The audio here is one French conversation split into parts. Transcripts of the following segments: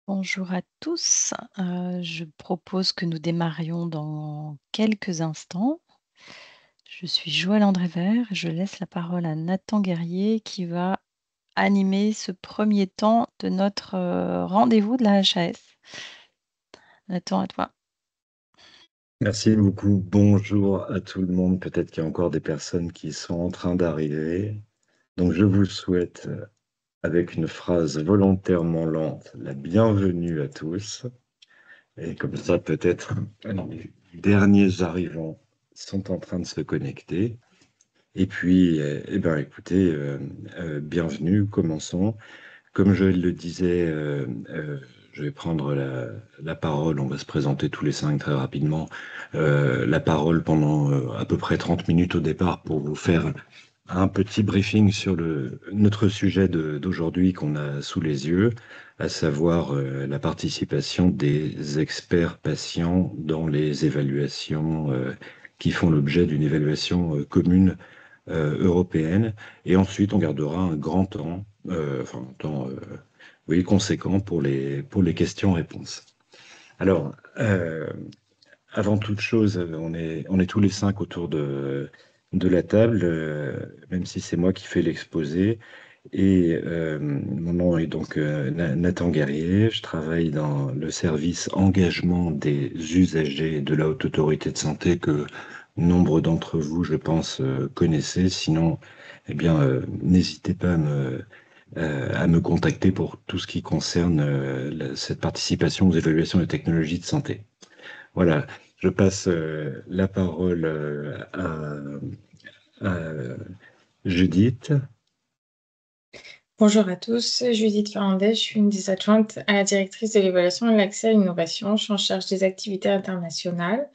Bonjour à tous. Je propose que nous démarrions dans quelques instants. Je suis Joëlle André-Vert et je laisse la parole à Nathan Guerrier qui va animer ce premier temps de notre rendez-vous de la HAS. Nathan, à toi. Merci beaucoup. Bonjour à tout le monde. Peut-être qu'il y a encore des personnes qui sont en train d'arriver. Donc, je vous souhaite, avec une phrase volontairement lente, la bienvenue à tous. Et comme ça, peut-être les derniers arrivants sont en train de se connecter. Et puis, écoutez, bienvenue, commençons. Comme je le disais, je vais prendre la parole. On va se présenter tous les cinq très rapidement. La parole pendant à peu près 30 minutes au départ pour vous faire un petit briefing sur notre sujet d'aujourd'hui qu'on a sous les yeux, à savoir la participation des experts patients dans les évaluations qui font l'objet d'une évaluation commune européenne. Et ensuite, on gardera un grand temps, enfin un temps oui, conséquent pour les questions-réponses. Alors, avant toute chose, on est tous les cinq autour de la table, même si c'est moi qui fais l'exposé. Et mon nom est donc Nathan Guerrier. Je travaille dans le service engagement des usagers de la Haute Autorité de Santé que nombre d'entre vous, je pense, connaissez. Sinon, eh bien, n'hésitez pas à me contacter pour tout ce qui concerne cette participation aux évaluations des technologies de santé. Voilà, je passe la parole à Judith. Bonjour à tous, Judith Fernandez, je suis une des adjointes à la directrice de l'évaluation et de l'accès à l'innovation. Je suis en charge des activités internationales,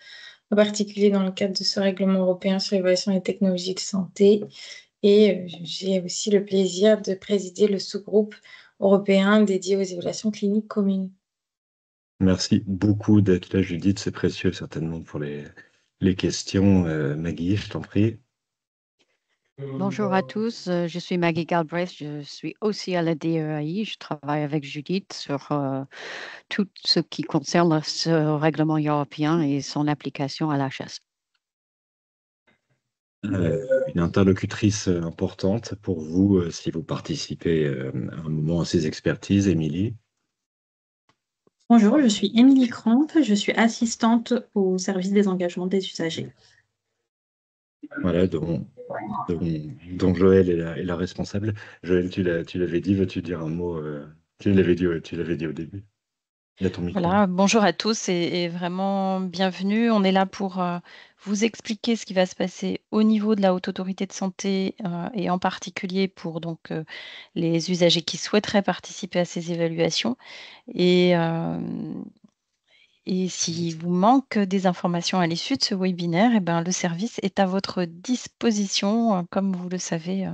en particulier dans le cadre de ce règlement européen sur l'évaluation des technologies de santé. Et j'ai aussi le plaisir de présider le sous-groupe européen dédié aux évaluations cliniques communes. Merci beaucoup d'être là, Judith. C'est précieux certainement pour les questions. Maggie, je t'en prie. Bonjour à tous, je suis Maggie Galbraith, je suis aussi à la DEAI. Je travaille avec Judith sur tout ce qui concerne ce règlement européen et son application à l'HS. Une interlocutrice importante pour vous si vous participez à un moment à ces expertises, Émilie. Bonjour, je suis Émilie Cramp, je suis assistante au service des engagements des usagers. Voilà, dont Joël est la responsable. Joël, tu l'avais dit, veux-tu dire un mot tu l'avais dit au début. Il y a ton micro. Voilà, bonjour à tous et vraiment bienvenue. On est là pour vous expliquer ce qui va se passer au niveau de la Haute Autorité de Santé et en particulier pour donc les usagers qui souhaiteraient participer à ces évaluations. Et, et s'il vous manque des informations à l'issue de ce webinaire, eh ben, le service est à votre disposition, comme vous le savez,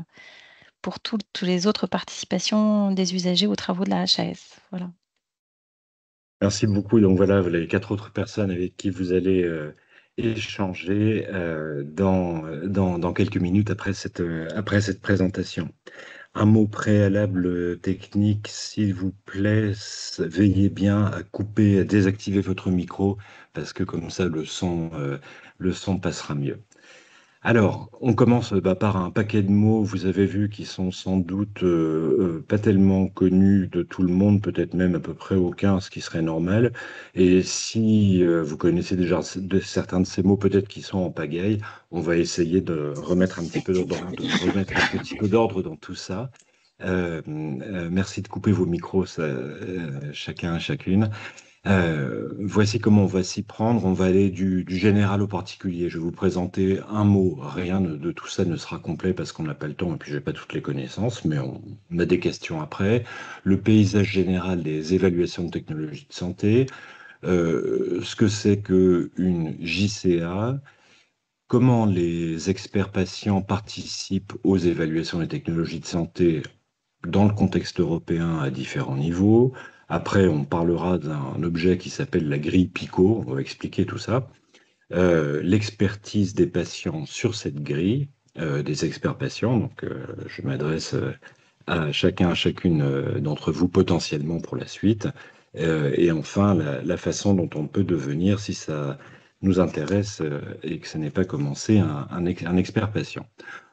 pour toutes les autres participations des usagers aux travaux de la HAS. Voilà. Merci beaucoup. Donc voilà, vous avez quatre autres personnes avec qui vous allez échanger dans quelques minutes après cette présentation. Un mot préalable technique, s'il vous plaît, veillez bien à couper, à désactiver votre micro, parce que comme ça, le son passera mieux. Alors, on commence par un paquet de mots, vous avez vu, qui sont sans doute pas tellement connus de tout le monde, peut-être même à peu près aucun, ce qui serait normal. Et si vous connaissez déjà certains de ces mots, peut-être qui sont en pagaille, on va essayer de remettre un petit peu d'ordre dans tout ça. Merci de couper vos micros, chacun, chacune. Voici comment on va s'y prendre. On va aller du général au particulier. Je vais vous présenter un mot. Rien de tout ça ne sera complet parce qu'on n'a pas le temps et puis je n'ai pas toutes les connaissances, mais on a des questions après. Le paysage général des évaluations de technologie de santé, ce que c'est qu'une JCA, comment les experts patients participent aux évaluations des technologies de santé dans le contexte européen à différents niveaux. Après, on parlera d'un objet qui s'appelle la grille PICO. On va expliquer tout ça. L'expertise des patients sur cette grille, des experts patients. Donc, je m'adresse à chacun, à chacune d'entre vous potentiellement pour la suite. Et enfin, la façon dont on peut devenir, si ça nous intéresse et que ce n'est pas commencé, un expert patient.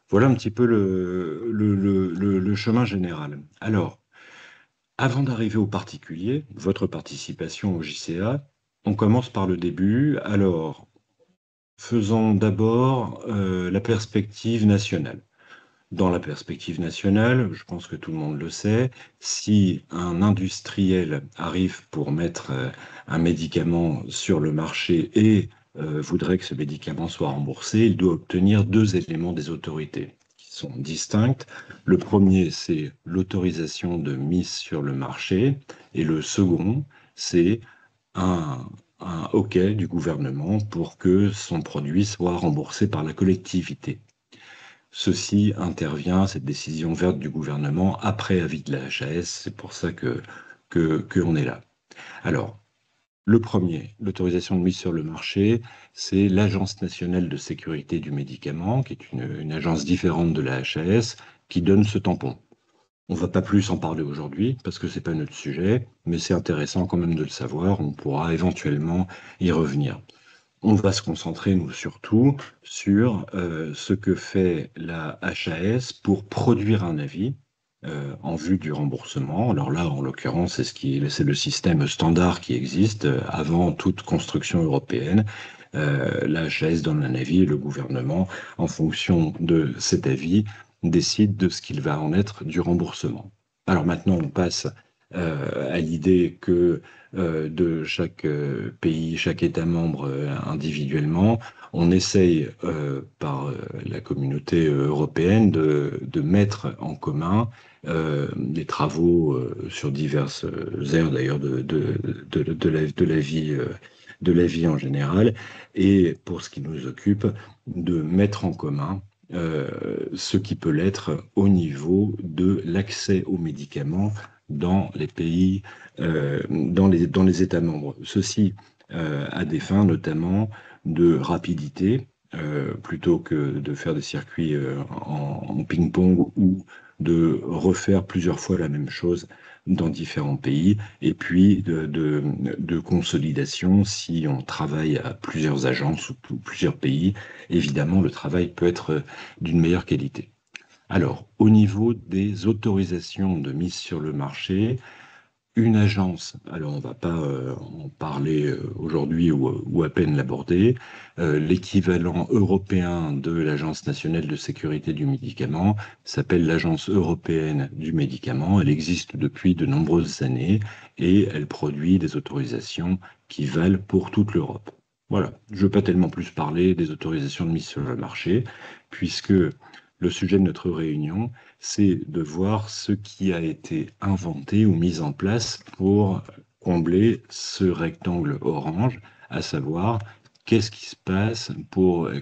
Voilà un petit peu le chemin général. Alors, avant d'arriver au particulier, votre participation au JCA, on commence par le début. Alors, faisons d'abord la perspective nationale. Dans la perspective nationale, je pense que tout le monde le sait, si un industriel arrive pour mettre un médicament sur le marché et voudrait que ce médicament soit remboursé, il doit obtenir deux éléments des autorités qui sont distincts. Le premier, c'est l'autorisation de mise sur le marché et le second, c'est un, un OK du gouvernement pour que son produit soit remboursé par la collectivité. Ceci intervient, cette décision verte du gouvernement, après avis de la HAS, c'est pour ça que on est là. Alors, le premier, l'autorisation de mise sur le marché, c'est l'Agence nationale de sécurité du médicament, qui est une agence différente de la HAS, qui donne ce tampon. On ne va pas plus en parler aujourd'hui, parce que ce n'est pas notre sujet, mais c'est intéressant quand même de le savoir, on pourra éventuellement y revenir. On va se concentrer, nous, surtout, sur ce que fait la HAS pour produire un avis en vue du remboursement. Alors là, en l'occurrence, c'est le système standard qui existe avant toute construction européenne. La HAS donne un avis et le gouvernement, en fonction de cet avis, décide de ce qu'il va en être du remboursement. Alors maintenant, on passe à l'idée que de chaque pays, chaque État membre individuellement, on essaye par la communauté européenne de mettre en commun des travaux sur diverses aires d'ailleurs de la vie en général, et pour ce qui nous occupe, de mettre en commun ce qui peut l'être au niveau de l'accès aux médicaments dans les pays, dans les États membres. Ceci à des fins notamment de rapidité, plutôt que de faire des circuits en ping-pong ou de refaire plusieurs fois la même chose dans différents pays, et puis de consolidation si on travaille à plusieurs agences ou plusieurs pays. Évidemment, le travail peut être d'une meilleure qualité. Alors, au niveau des autorisations de mise sur le marché, une agence, alors on ne va pas en parler aujourd'hui ou à peine l'aborder, l'équivalent européen de l'Agence nationale de sécurité du médicament s'appelle l'Agence européenne du médicament. Elle existe depuis de nombreuses années et elle produit des autorisations qui valent pour toute l'Europe. Voilà, je ne veux pas tellement plus parler des autorisations de mise sur le marché, puisque le sujet de notre réunion, c'est de voir ce qui a été inventé ou mis en place pour combler ce rectangle orange, à savoir qu'est-ce qui se passe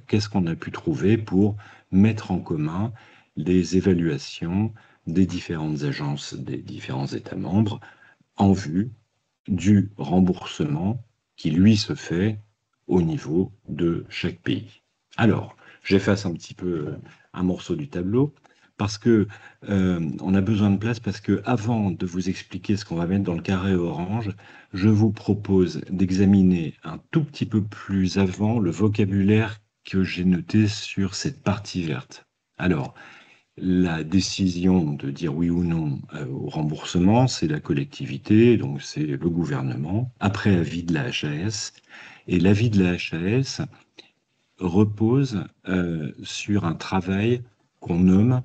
qu'est-ce qu'on a pu trouver pour mettre en commun les évaluations des différentes agences des différents États membres en vue du remboursement qui, lui, se fait au niveau de chaque pays. Alors, j'efface un petit peu un morceau du tableau parce que on a besoin de place, parce que avant de vous expliquer ce qu'on va mettre dans le carré orange, je vous propose d'examiner un tout petit peu plus avant le vocabulaire que j'ai noté sur cette partie verte. Alors, la décision de dire oui ou non au remboursement, c'est la collectivité, donc c'est le gouvernement, après avis de la HAS. Et l'avis de la HAS repose sur un travail qu'on nomme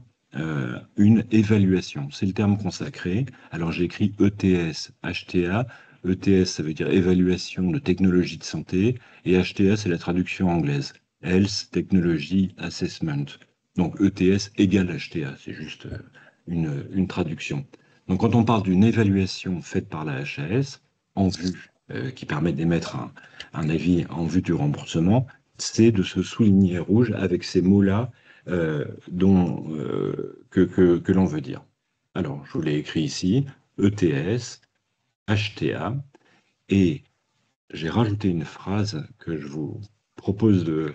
une évaluation. C'est le terme consacré. Alors j'ai écrit ETS, HTA. ETS, ça veut dire évaluation de technologie de santé, et HTA, c'est la traduction anglaise, Health Technology Assessment. Donc ETS égale HTA, c'est juste une traduction. Donc quand on parle d'une évaluation faite par la HAS, en vue, qui permet d'émettre un avis en vue du remboursement, c'est de se souligner rouge avec ces mots-là que l'on veut dire. Alors, je vous l'ai écrit ici, ETS, HTA, et j'ai rajouté une phrase que je vous propose de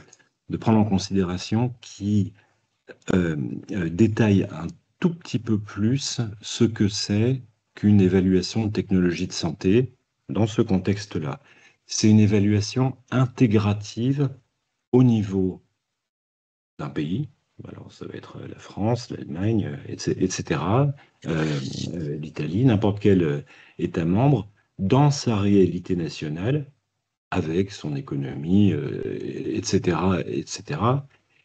prendre en considération qui détaille un tout petit peu plus ce que c'est qu'une évaluation de technologie de santé dans ce contexte-là. C'est une évaluation intégrative au niveau d'un pays. Alors, ça va être la France, l'Allemagne, etc., l'Italie, n'importe quel État membre, dans sa réalité nationale, avec son économie, etc., etc.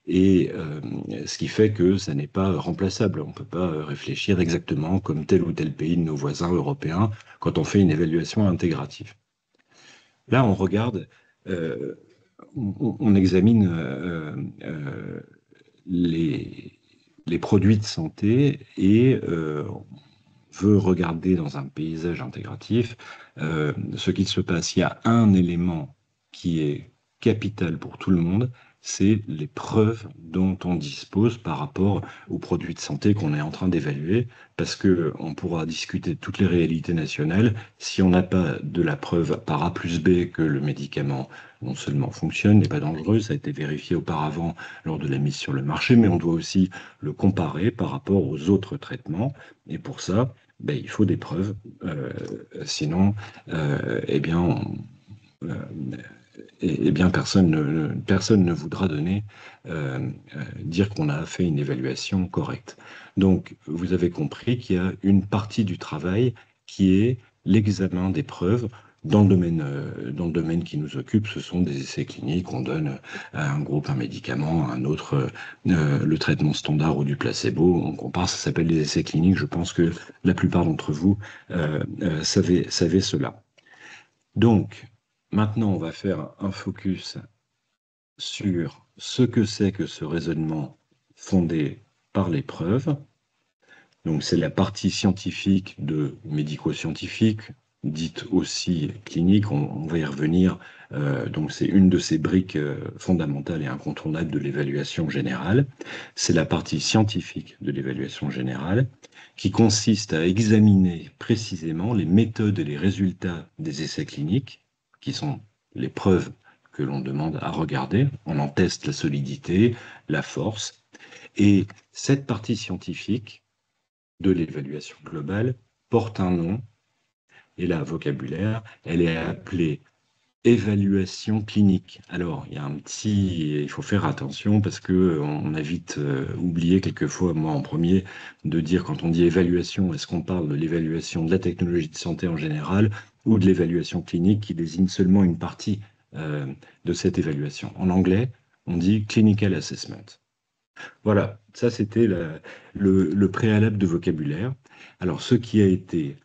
Et ce qui fait que ça n'est pas remplaçable. On ne peut pas réfléchir exactement comme tel ou tel pays de nos voisins européens quand on fait une évaluation intégrative. Là, on regarde, on examine les produits de santé et veut regarder dans un paysage intégratif ce qu'il se passe. Il y a un élément qui est capital pour tout le monde, c'est les preuves dont on dispose par rapport aux produits de santé qu'on est en train d'évaluer, parce que on pourra discuter de toutes les réalités nationales. Si on n'a pas de la preuve par A plus B que le médicament non seulement fonctionne, n'est pas dangereux, ça a été vérifié auparavant lors de la mise sur le marché, mais on doit aussi le comparer par rapport aux autres traitements. Et pour ça, ben, il faut des preuves. Sinon, eh bien, euh, eh bien, personne ne voudra dire qu'on a fait une évaluation correcte. Donc, vous avez compris qu'il y a une partie du travail qui est l'examen des preuves. Dans le domaine qui nous occupe, ce sont des essais cliniques. On donne à un groupe un médicament, à un autre le traitement standard ou du placebo. On compare, ça s'appelle des essais cliniques. Je pense que la plupart d'entre vous savez cela. Donc, maintenant, on va faire un focus sur ce que c'est que ce raisonnement fondé par les preuves. Donc, c'est la partie scientifique de médico-scientifique, dite aussi clinique, on va y revenir. Donc, c'est une de ces briques fondamentales et incontournables de l'évaluation générale. C'est la partie scientifique de l'évaluation générale qui consiste à examiner précisément les méthodes et les résultats des essais cliniques, qui sont les preuves que l'on demande à regarder. On en teste la solidité, la force. Et cette partie scientifique de l'évaluation globale porte un nom, et là, vocabulaire, elle est appelée évaluation clinique. Alors, il faut faire attention parce que on a vite oublié quelquefois, moi en premier, de dire quand on dit évaluation, est-ce qu'on parle de l'évaluation de la technologie de santé en général ou de l'évaluation clinique qui désigne seulement une partie de cette évaluation. En anglais, on dit clinical assessment. Voilà, ça c'était le préalable de vocabulaire. Alors, ce qui a été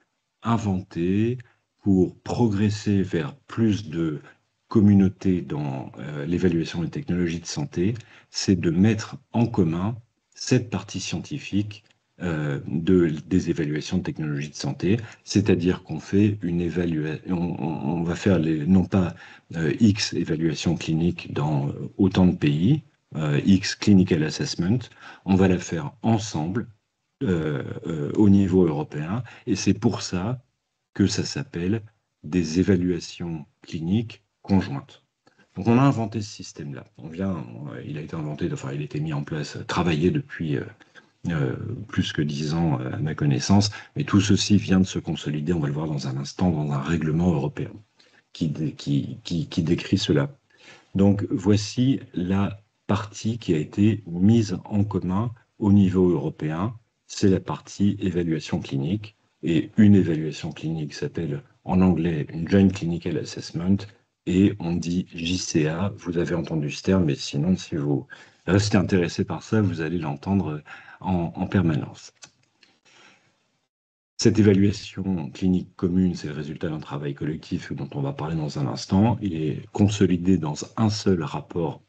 inventé pour progresser vers plus de communauté dans l'évaluation des technologies de santé, c'est de mettre en commun cette partie scientifique des évaluations de technologies de santé, c'est-à-dire qu'on fait une évaluation, on va faire non pas X évaluations cliniques dans autant de pays, X Clinical Assessment, on va la faire ensemble au niveau européen, et c'est pour ça que ça s'appelle des évaluations cliniques conjointes. Donc on a inventé ce système-là. Il a été inventé, enfin il a été mis en place, travaillé depuis plus que 10 ans à ma connaissance, mais tout ceci vient de se consolider, on va le voir dans un instant, dans un règlement européen qui décrit cela. Donc voici la partie qui a été mise en commun au niveau européen, c'est la partie évaluation clinique. Et une évaluation clinique s'appelle en anglais une Joint Clinical Assessment et on dit JCA. Vous avez entendu ce terme, mais sinon, si vous restez intéressé par ça, vous allez l'entendre en permanence. Cette évaluation clinique commune, c'est le résultat d'un travail collectif dont on va parler dans un instant. Il est consolidé dans un seul rapport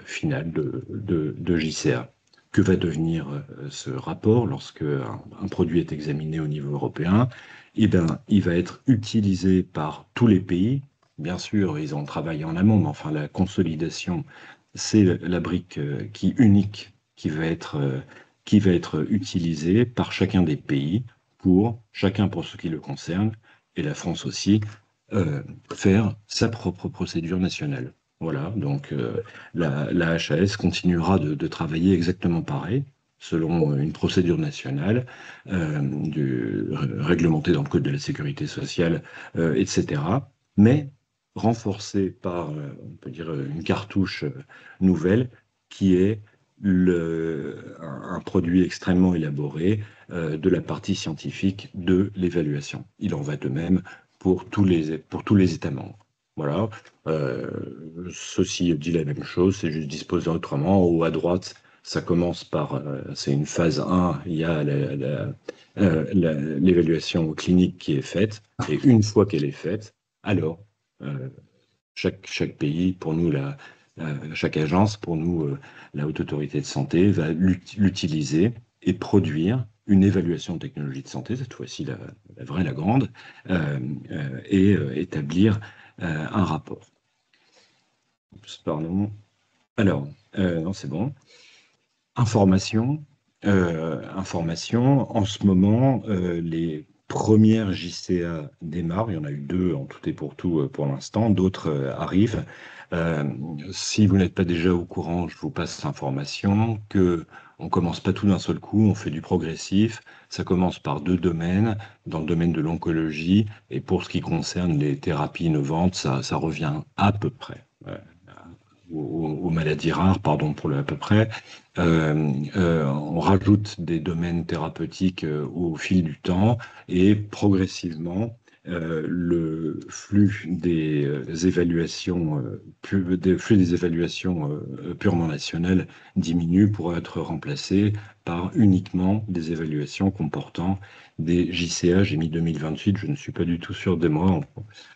final de JCA. Que va devenir ce rapport lorsque un produit est examiné au niveau européen? Eh bien, il va être utilisé par tous les pays. Bien sûr, ils ont travaillé en amont, mais enfin, la consolidation, c'est la brique unique qui va être utilisée par chacun des pays chacun pour ce qui le concerne, et la France aussi, faire sa propre procédure nationale. Voilà, donc la HAS continuera de travailler exactement pareil, selon une procédure nationale réglementée dans le Code de la sécurité sociale, etc., mais renforcée par, on peut dire, une cartouche nouvelle qui est un produit extrêmement élaboré de la partie scientifique de l'évaluation. Il en va de même pour tous les États membres. Voilà. Ceci dit la même chose, c'est juste disposé autrement. En haut à droite, ça commence par, c'est une phase 1, il y a l'évaluation clinique qui est faite, et une fois qu'elle est faite, alors chaque pays, pour nous, chaque agence, pour nous, la Haute Autorité de Santé, va l'utiliser et produire une évaluation de technologie de santé, cette fois-ci la vraie, la grande, et établir un rapport. Oups, pardon. Alors, non, c'est bon. Information. En ce moment, les premières JCA démarrent. Il y en a eu 2 en tout et pour tout pour l'instant. D'autres arrivent. Si vous n'êtes pas déjà au courant, je vous passe l'information que on commence pas tout d'un seul coup, on fait du progressif. Ça commence par 2 domaines, dans le domaine de l'oncologie, et pour ce qui concerne les thérapies innovantes, ça revient à peu près aux maladies rares, pardon pour le à peu près. On rajoute des domaines thérapeutiques au fil du temps et progressivement, le flux des évaluations, purement nationales diminue pour être remplacé par uniquement des évaluations comportant des JCA. J'ai mis 2028, je ne suis pas du tout sûr des mois,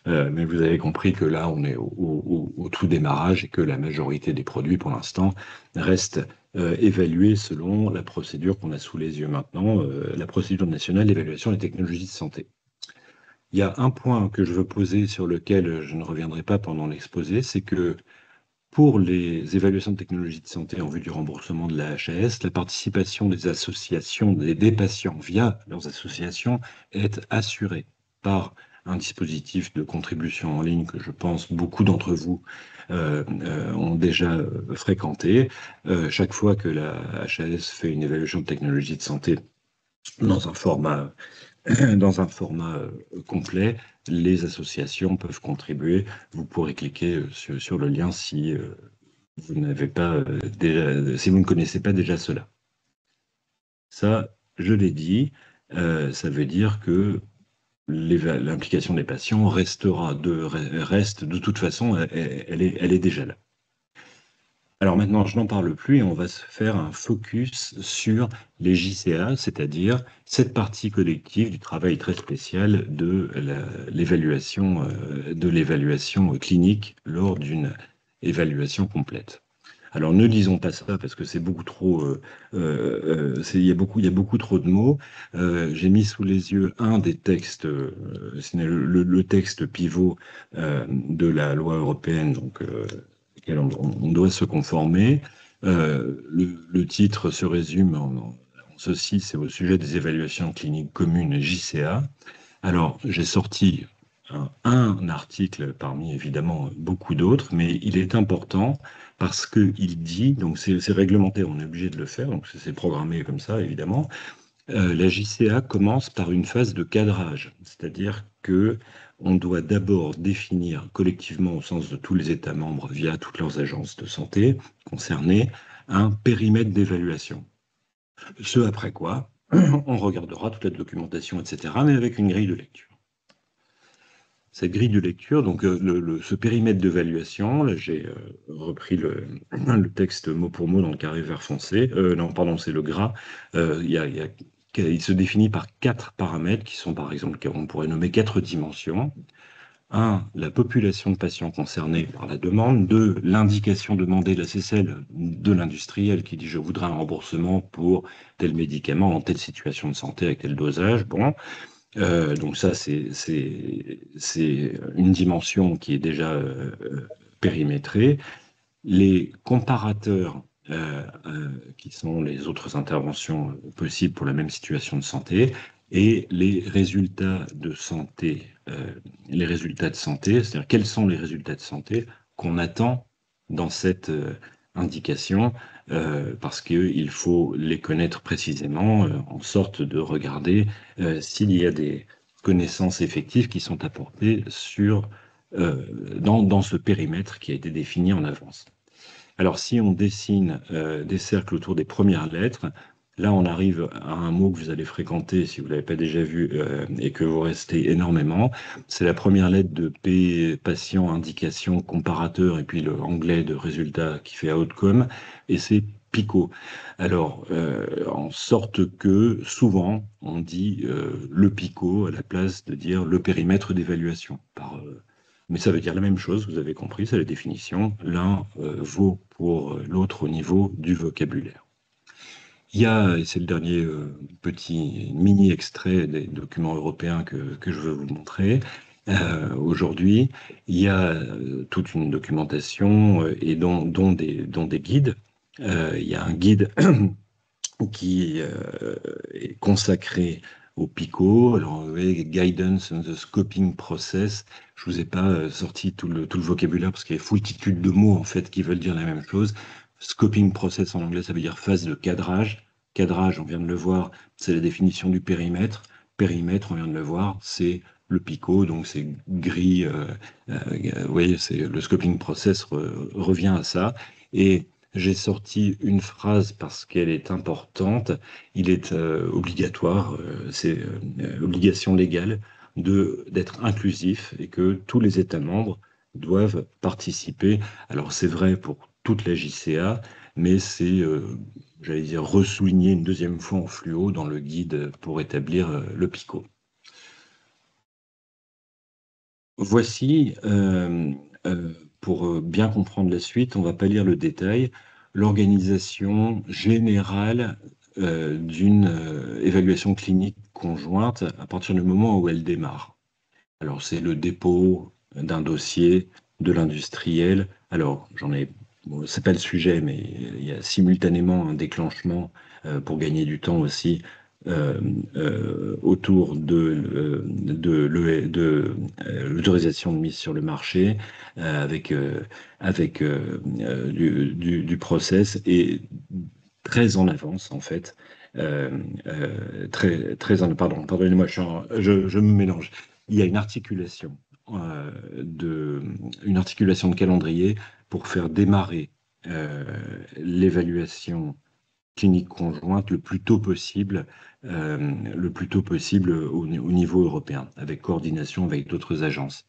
mais vous avez compris que là, on est au tout démarrage et que la majorité des produits, pour l'instant, restent évalués selon la procédure qu'on a sous les yeux maintenant, la procédure nationale d'évaluation des technologies de santé. Il y a un point que je veux poser sur lequel je ne reviendrai pas pendant l'exposé, c'est que pour les évaluations de technologies de santé en vue du remboursement de la HAS, la participation des associations, des patients via leurs associations est assurée par un dispositif de contribution en ligne que je pense beaucoup d'entre vous ont déjà fréquenté. Chaque fois que la HAS fait une évaluation de technologie de santé dans un format complet, les associations peuvent contribuer. Vous pourrez cliquer sur le lien si vous n'avez pas si vous ne connaissez pas déjà cela. Ça, je l'ai dit, ça veut dire que l'implication des patients reste de toute façon, elle est déjà là. Alors maintenant, je n'en parle plus et on va se faire un focus sur les JCA, c'est-à-dire cette partie collective du travail très spécial de l'évaluation clinique lors d'une évaluation complète. Alors ne disons pas ça parce que c'est beaucoup trop, il y a beaucoup trop de mots. J'ai mis sous les yeux un des textes, c'est le texte pivot de la loi européenne, donc auquel on doit se conformer. Le titre se résume en ceci, c'est au sujet des évaluations cliniques communes JCA. Alors j'ai sorti un article parmi évidemment beaucoup d'autres, mais il est important parce qu'il dit, donc c'est réglementé, on est obligé de le faire, donc c'est programmé comme ça évidemment. La JCA commence par une phase de cadrage, c'est-à-dire que on doit d'abord définir collectivement au sens de tous les États membres via toutes leurs agences de santé concernées un périmètre d'évaluation. Ce après quoi, on regardera toute la documentation, etc., mais avec une grille de lecture. Cette grille de lecture, donc ce périmètre d'évaluation, là j'ai repris le texte mot pour mot dans le carré vert foncé, non pardon c'est le gras, il se définit par 4 paramètres qui sont par exemple, on pourrait nommer 4 dimensions. 1, la population de patients concernés par la demande. 2, l'indication demandée de la CCL de l'industriel qui dit je voudrais un remboursement pour tel médicament en telle situation de santé avec tel dosage. Bon. Donc ça, c'est une dimension qui est déjà périmétrée. Les comparateurs, qui sont les autres interventions possibles pour la même situation de santé, et les résultats de santé, c'est-à-dire quels sont les résultats de santé qu'on attend dans cette indication parce qu'il faut les connaître précisément, en sorte de regarder s'il y a des connaissances effectives qui sont apportées dans ce périmètre qui a été défini en avance. Alors, si on dessine des cercles autour des premières lettres, là, on arrive à un mot que vous allez fréquenter si vous ne l'avez pas déjà vu et que vous restez énormément. C'est la première lettre de P, patient, indication, comparateur, et puis le anglais de résultat qui fait outcome, et c'est PICO. Alors, en sorte que souvent, on dit le PICO à la place de dire le périmètre d'évaluation mais ça veut dire la même chose, vous avez compris, c'est la définition. L'un vaut pour l'autre au niveau du vocabulaire. Il y a, et c'est le dernier petit mini-extrait des documents européens que je veux vous montrer aujourd'hui, il y a toute une documentation et dont des guides. Il y a un guide qui est consacré au PICO. Alors, vous voyez, Guidance on the Scoping Process. Je ne vous ai pas sorti tout le vocabulaire parce qu'il y a foultitude de mots en fait qui veulent dire la même chose. Scoping Process en anglais, ça veut dire phase de cadrage. Cadrage, on vient de le voir, c'est la définition du périmètre. Périmètre, on vient de le voir, c'est le PICO, donc c'est gris. Vous voyez, le Scoping Process revient à ça. Et j'ai sorti une phrase parce qu'elle est importante. Il est obligatoire, c'est obligation légale d'être inclusif et que tous les États membres doivent participer. Alors c'est vrai pour toute la JCA, mais c'est, j'allais dire, ressouligné une deuxième fois en fluo dans le guide pour établir le PICO. Voici, pour bien comprendre la suite, on ne va pas lire le détail, l'organisation générale d'une évaluation clinique conjointe à partir du moment où elle démarre. Alors, c'est le dépôt d'un dossier de l'industriel. Alors, c'est pas le sujet, mais il y a simultanément un déclenchement pour gagner du temps aussi autour de l'autorisation de mise sur le marché avec du process et très en avance en fait. Pardonnez-moi, je me mélange. Il y a une articulation de calendrier pour faire démarrer l'évaluation clinique conjointe le plus tôt possible au niveau européen, avec coordination avec d'autres agences.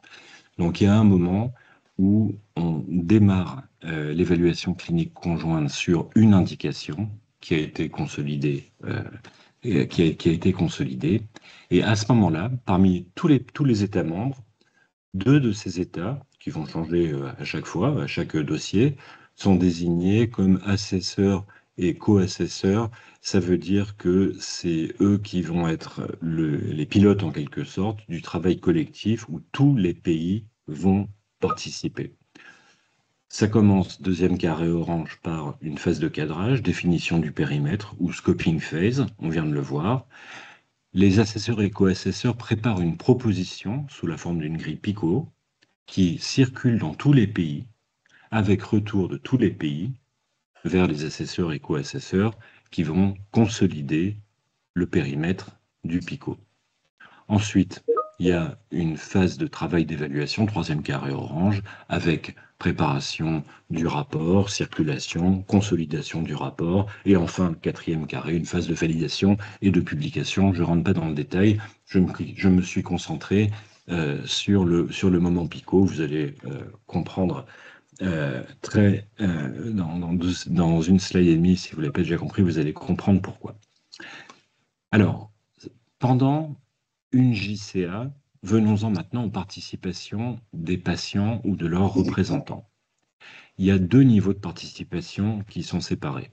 Donc il y a un moment où on démarre l'évaluation clinique conjointe sur une indication qui a été consolidée, qui a été consolidée. Et à ce moment-là, parmi tous les États membres, deux de ces États, qui vont changer à chaque fois, à chaque dossier, sont désignés comme assesseurs et co-assesseurs. Ça veut dire que c'est eux qui vont être les pilotes en quelque sorte du travail collectif où tous les pays vont participer. Ça commence, deuxième carré orange, par une phase de cadrage, définition du périmètre ou scoping phase, on vient de le voir. Les assesseurs et co-assesseurs préparent une proposition sous la forme d'une grille PICO qui circule dans tous les pays, avec retour de tous les pays vers les assesseurs et co-assesseurs qui vont consolider le périmètre du PICO. Ensuite, il y a une phase de travail d'évaluation, troisième carré orange, avec préparation du rapport, circulation, consolidation du rapport, et enfin, quatrième carré, une phase de validation et de publication. Je ne rentre pas dans le détail, je me suis concentré sur le moment PICO. Vous allez comprendre dans une slide et demie, si vous ne l'avez pas déjà compris, vous allez comprendre pourquoi. Alors, pendant une JCA, venons-en maintenant aux participations des patients ou de leurs représentants. Il y a deux niveaux de participation qui sont séparés.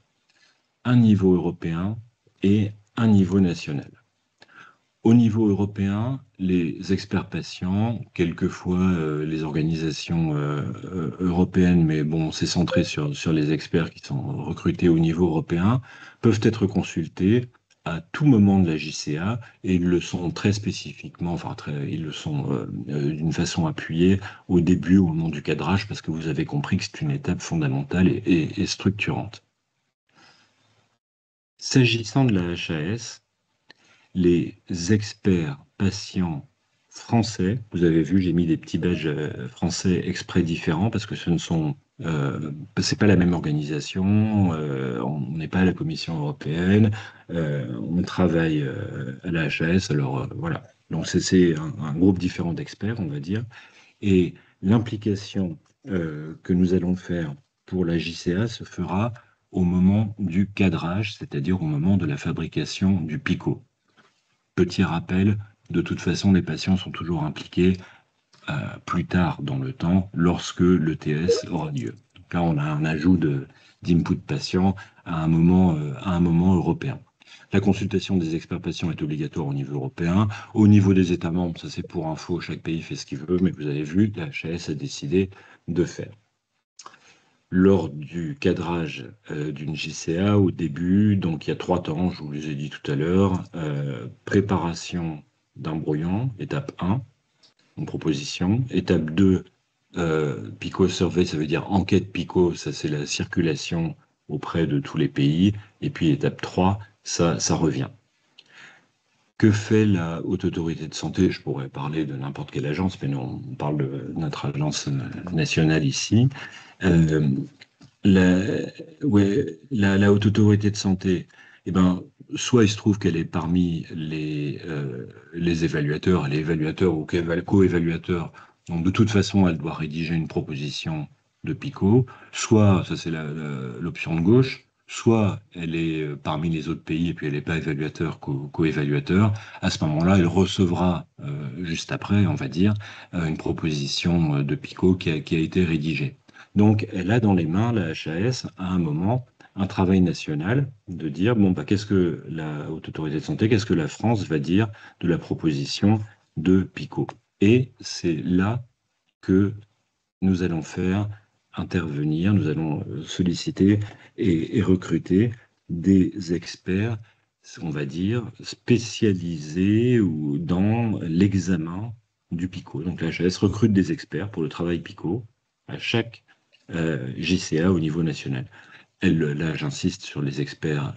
Un niveau européen et un niveau national. Au niveau européen, les experts patients, quelquefois les organisations européennes, mais bon, c'est centré sur les experts qui sont recrutés au niveau européen, peuvent être consultés à tout moment de la JCA et ils le sont très spécifiquement, ils le sont d'une façon appuyée au début, au moment du cadrage, parce que vous avez compris que c'est une étape fondamentale et structurante. S'agissant de la HAS, les experts patients français, vous avez vu, j'ai mis des petits badges français exprès différents parce que c'est pas la même organisation, on n'est pas à la Commission européenne, on travaille à la HAS, alors voilà. Donc c'est un groupe différent d'experts, on va dire, et l'implication que nous allons faire pour la JCA se fera au moment du cadrage, c'est-à-dire au moment de la fabrication du PICO. Petit rappel, de toute façon, les patients sont toujours impliqués plus tard dans le temps, lorsque l'ETS aura lieu. Donc là, on a un ajout d'input patient à un moment européen. La consultation des experts patients est obligatoire au niveau européen. Au niveau des États membres, ça c'est pour info, chaque pays fait ce qu'il veut, mais vous avez vu, la HAS a décidé de faire. Lors du cadrage d'une JCA, au début, donc il y a 3 temps, je vous les ai dit tout à l'heure, préparation d'un brouillon, étape 1, une proposition. Étape 2, PICO Survey, ça veut dire enquête PICO, ça c'est la circulation auprès de tous les pays. Et puis étape 3, ça revient. Que fait la Haute Autorité de Santé? Je pourrais parler de n'importe quelle agence, mais nous, on parle de notre agence nationale ici. La Haute Autorité de Santé, eh ben, soit il se trouve qu'elle est parmi les évaluateurs, les évaluateurs ou co-évaluateurs, donc de toute façon, elle doit rédiger une proposition de PICO, soit, ça c'est l'option de gauche, soit elle est parmi les autres pays et puis elle n'est pas évaluateur, co-évaluateur. À ce moment-là, elle recevra, juste après, on va dire, une proposition de PICO qui a été rédigée. Donc, elle a dans les mains, la HAS, à un moment, un travail national de dire, bon, bah, qu'est-ce que la Haute Autorité de Santé, qu'est-ce que la France va dire de la proposition de PICO? Et c'est là que nous allons faire intervenir, nous allons solliciter et recruter des experts, on va dire, spécialisés ou dans l'examen du PICO. Donc la HAS recrute des experts pour le travail PICO à chaque JCA au niveau national. Là, j'insiste sur les experts.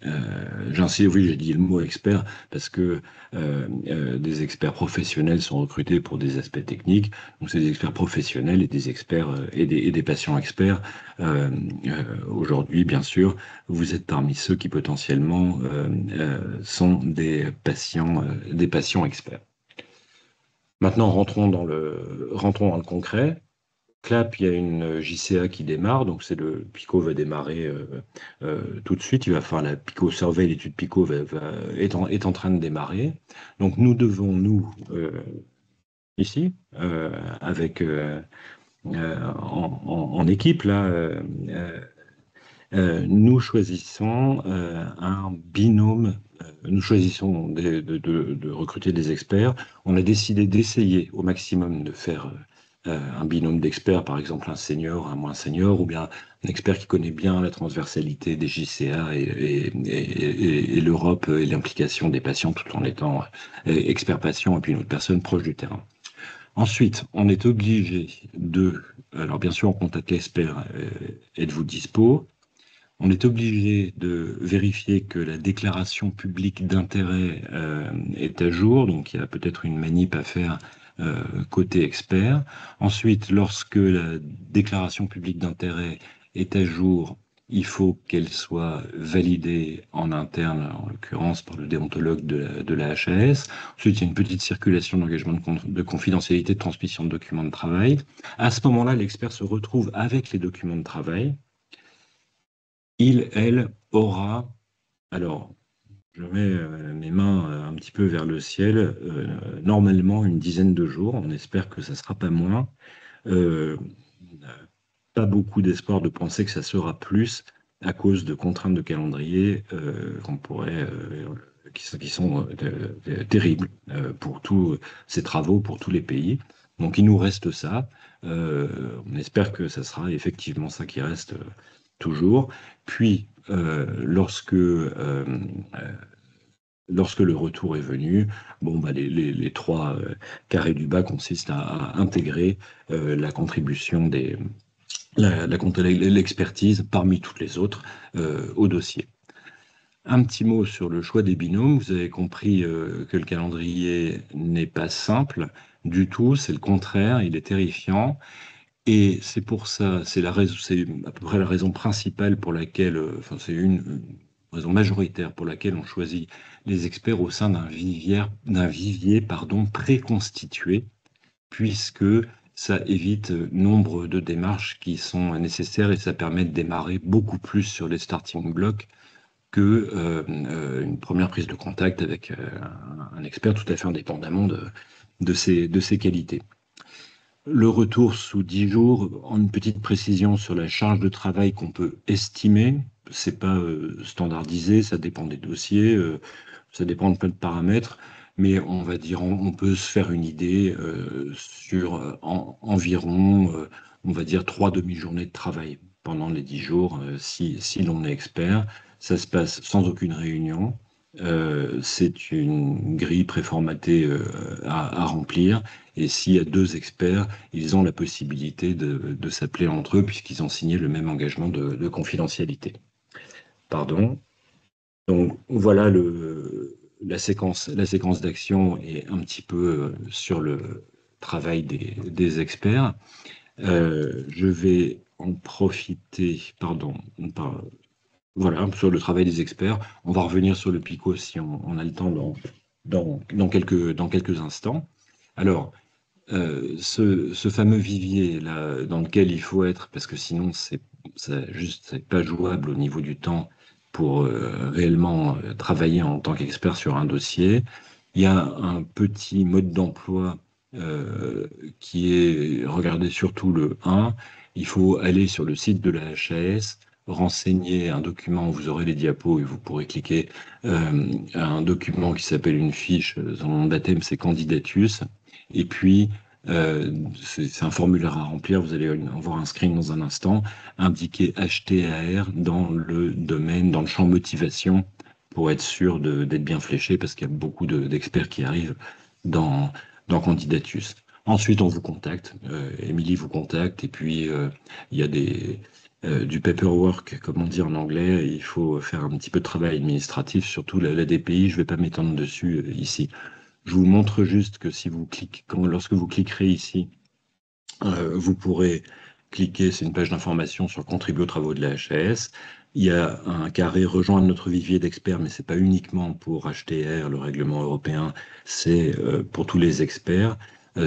Oui, j'ai dit le mot expert parce que des experts professionnels sont recrutés pour des aspects techniques. Donc, c'est des experts professionnels et des experts et des patients experts. Aujourd'hui, bien sûr, vous êtes parmi ceux qui potentiellement sont des patients experts. Maintenant, rentrons dans le concret. CLAP, il y a une JCA qui démarre, donc le PICO va démarrer tout de suite. Il va faire la PICO Survey, l'étude PICO est en train de démarrer. Donc nous devons, ici, avec en équipe, là, nous choisissons un binôme. Nous choisissons de recruter des experts. On a décidé d'essayer au maximum de faire un binôme d'experts, par exemple un senior, un moins senior, ou bien un expert qui connaît bien la transversalité des JCA et l'Europe et l'implication des patients tout en étant expert patient et puis une autre personne proche du terrain. Ensuite, on est obligé alors bien sûr, on contacte l'expert, êtes-vous dispo? On est obligé de vérifier que la déclaration publique d'intérêt est à jour, donc il y a peut-être une manip à faire côté expert. Ensuite, lorsque la déclaration publique d'intérêt est à jour, il faut qu'elle soit validée en interne, en l'occurrence par le déontologue de la HAS. Ensuite, il y a une petite circulation d'engagement de confidentialité de transmission de documents de travail. À ce moment-là, l'expert se retrouve avec les documents de travail. Elle aura, alors je mets mes mains un petit peu vers le ciel, normalement une dizaine de jours, on espère que ça ne sera pas moins. Pas beaucoup d'espoir de penser que ça sera plus à cause de contraintes de calendrier qui sont terribles pour tous ces travaux, pour tous les pays. Donc il nous reste ça. On espère que ça sera effectivement ça qui reste toujours. Puis, lorsque le retour est venu, les 3 carrés du bas consistent à intégrer la contribution l'expertise parmi toutes les autres au dossier. Un petit mot sur le choix des binômes. Vous avez compris que le calendrier n'est pas simple du tout, c'est le contraire, il est terrifiant. Et c'est pour ça, c'est à peu près la raison principale pour laquelle, enfin c'est une raison majoritaire pour laquelle on choisit les experts au sein d'un vivier, pardon, préconstitué, puisque ça évite nombre de démarches qui sont nécessaires et ça permet de démarrer beaucoup plus sur les starting blocks que une première prise de contact avec un expert tout à fait indépendamment de ses qualités. Le retour sous 10 jours, en une petite précision sur la charge de travail qu'on peut estimer, c'est pas standardisé, ça dépend des dossiers, ça dépend de plein de paramètres, mais on va dire, on peut se faire une idée sur environ, on va dire, 3 demi-journées de travail pendant les 10 jours, si l'on est expert. Ça se passe sans aucune réunion. C'est une grille préformatée à remplir. Et s'il y a 2 experts, ils ont la possibilité de s'appeler entre eux puisqu'ils ont signé le même engagement de confidentialité. Pardon. Donc voilà la séquence d'action est un petit peu sur le travail des experts. Je vais en profiter, voilà, sur le travail des experts. On va revenir sur le PICO si on a le temps dans quelques instants. Alors, ce fameux vivier là, dans lequel il faut être, parce que sinon c'est pas jouable au niveau du temps pour réellement travailler en tant qu'expert sur un dossier. Il y a un petit mode d'emploi qui est, regardez surtout le 1, il faut aller sur le site de la HAS, renseigner un document, vous aurez les diapos et vous pourrez cliquer un document qui s'appelle une fiche, son nom de baptême c'est Candidatus, et puis c'est un formulaire à remplir, vous allez en voir un screen dans un instant, indiquer HTAR dans le domaine, dans le champ motivation, pour être sûr d'être bien fléché, parce qu'il y a beaucoup d'experts qui arrivent dans Candidatus. Ensuite, on vous contacte, Émilie vous contacte, et puis il y a du paperwork, comme on dit en anglais, il faut faire un petit peu de travail administratif, surtout la DPI, je ne vais pas m'étendre dessus ici. Je vous montre juste que si vous cliquez, lorsque vous cliquerez ici, vous pourrez cliquer, c'est une page d'information sur contribuer aux travaux de la HAS. Il y a un carré rejoindre notre vivier d'experts, mais ce n'est pas uniquement pour HTR, le règlement européen, c'est pour tous les experts.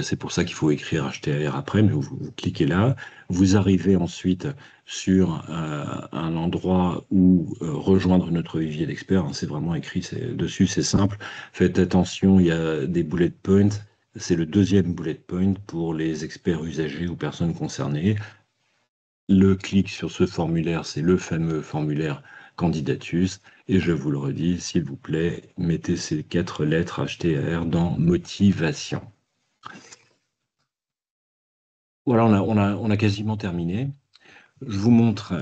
C'est pour ça qu'il faut écrire HTR après, mais vous cliquez là. Vous arrivez ensuite sur un endroit où rejoindre notre vivier d'experts. C'est vraiment écrit dessus, c'est simple. Faites attention, il y a des bullet points. C'est le deuxième bullet point pour les experts usagers ou personnes concernées. Le clic sur ce formulaire, c'est le fameux formulaire Candidatus. Et je vous le redis, s'il vous plaît, mettez ces 4 lettres HTR dans motivation. Voilà, on a quasiment terminé. Je vous montre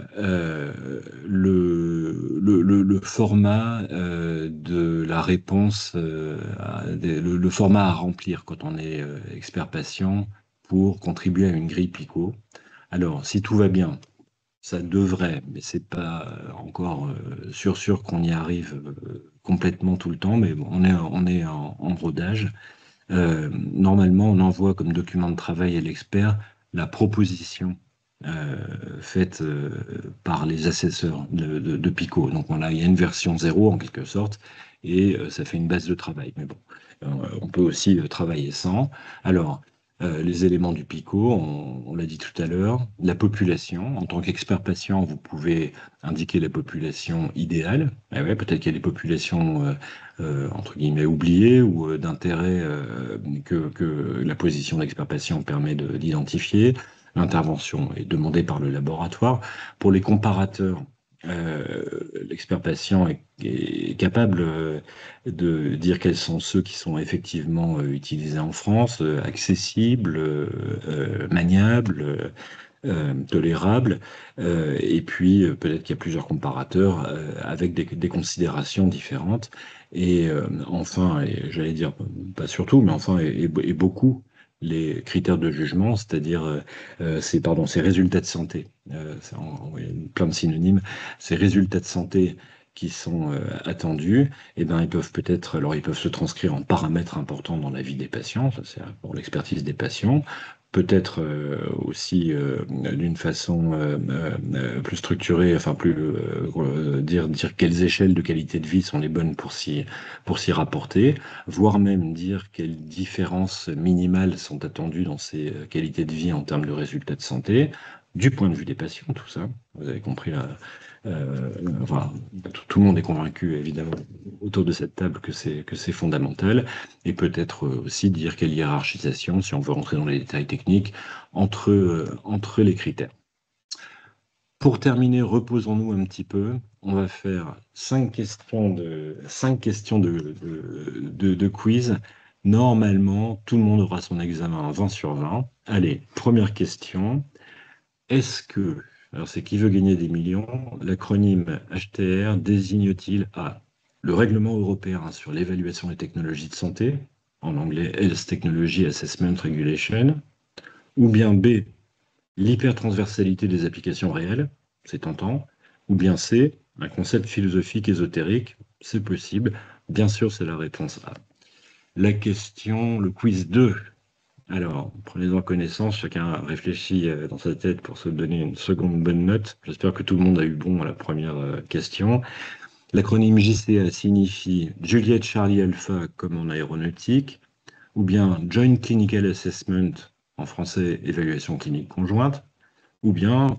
le format de la réponse, le format à remplir quand on est expert patient pour contribuer à une grille PICO. Alors, si tout va bien, ça devrait, mais c'est pas encore sûr qu'on y arrive complètement tout le temps, mais bon, on est en rodage. Normalement, on envoie comme document de travail à l'expert la proposition faite par les assesseurs de PICO. Donc il y a une version 0 en quelque sorte, et ça fait une base de travail. Mais bon, on peut aussi travailler sans. Alors, les éléments du PICO, on l'a dit tout à l'heure, la population. En tant qu'expert patient, vous pouvez indiquer la population idéale. Eh ouais, peut-être qu'il y a des populations entre guillemets oubliées ou d'intérêt que la position d'expert patient permet d'identifier. L'intervention est demandée par le laboratoire. Pour les comparateurs, l'expert patient est capable de dire quels sont ceux qui sont effectivement utilisés en France, accessibles, maniables, tolérables, et puis peut-être qu'il y a plusieurs comparateurs avec des considérations différentes. Et enfin, et j'allais dire pas surtout, mais enfin, et beaucoup les critères de jugement, c'est-à-dire ces résultats de santé, il y a plein de synonymes, ces résultats de santé qui sont attendus, eh ben, ils peuvent se transcrire en paramètres importants dans la vie des patients, ça c'est pour l'expertise des patients, peut-être aussi d'une façon plus structurée, enfin dire quelles échelles de qualité de vie sont les bonnes pour s'y rapporter, voire même dire quelles différences minimales sont attendues dans ces qualités de vie en termes de résultats de santé, du point de vue des patients, tout ça. Vous avez compris enfin, tout le monde est convaincu, évidemment, autour de cette table que c'est fondamental, et peut-être aussi dire quelle hiérarchisation, si on veut rentrer dans les détails techniques, entre les critères. Pour terminer, reposons-nous un petit peu. On va faire 5 questions de quiz. Normalement, tout le monde aura son examen à 20 sur 20. Allez, première question. Est-ce que, alors c'est qui veut gagner des millions, l'acronyme HTR désigne-t-il A, le règlement européen sur l'évaluation des technologies de santé, en anglais Health Technology Assessment Regulation, ou bien B, l'hypertransversalité des applications réelles, c'est tentant, ou bien C, un concept philosophique ésotérique, c'est possible, bien sûr c'est la réponse A. La question, le quiz 2. Alors, prenez-en connaissance, chacun réfléchit dans sa tête pour se donner une seconde bonne note. J'espère que tout le monde a eu bon à la première question. L'acronyme JCA signifie Juliet Charlie Alpha comme en aéronautique, ou bien Joint Clinical Assessment, en français évaluation clinique conjointe, ou bien,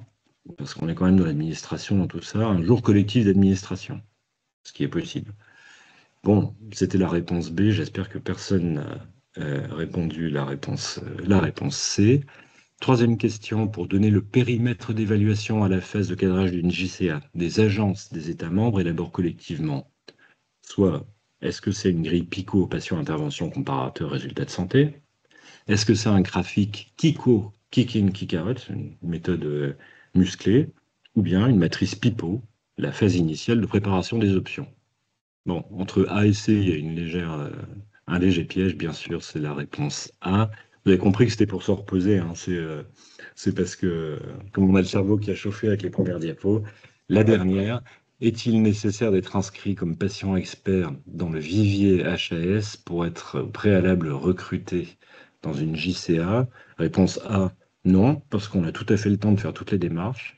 parce qu'on est quand même dans l'administration dans tout ça, un jour collectif d'administration, ce qui est possible. Bon, c'était la réponse B. J'espère que personne n'a répondu la réponse C. Troisième question, pour donner le périmètre d'évaluation à la phase de cadrage d'une JCA, des agences des États membres élaborent collectivement. Soit, est-ce que c'est une grille PICO, patient intervention comparateur résultat de santé? Est-ce que c'est un graphique KICO, kick in, kick out, une méthode musclée? Ou bien une matrice PIPO, la phase initiale de préparation des options? Bon, entre A et C, il y a un léger piège, bien sûr, c'est la réponse A. Vous avez compris que c'était pour se reposer, hein, c'est parce que, comme on a le cerveau qui a chauffé avec les premières diapos, la dernière, est-il nécessaire d'être inscrit comme patient expert dans le vivier HAS pour être préalable recruté dans une JCA? Réponse A, non, parce qu'on a tout à fait le temps de faire toutes les démarches.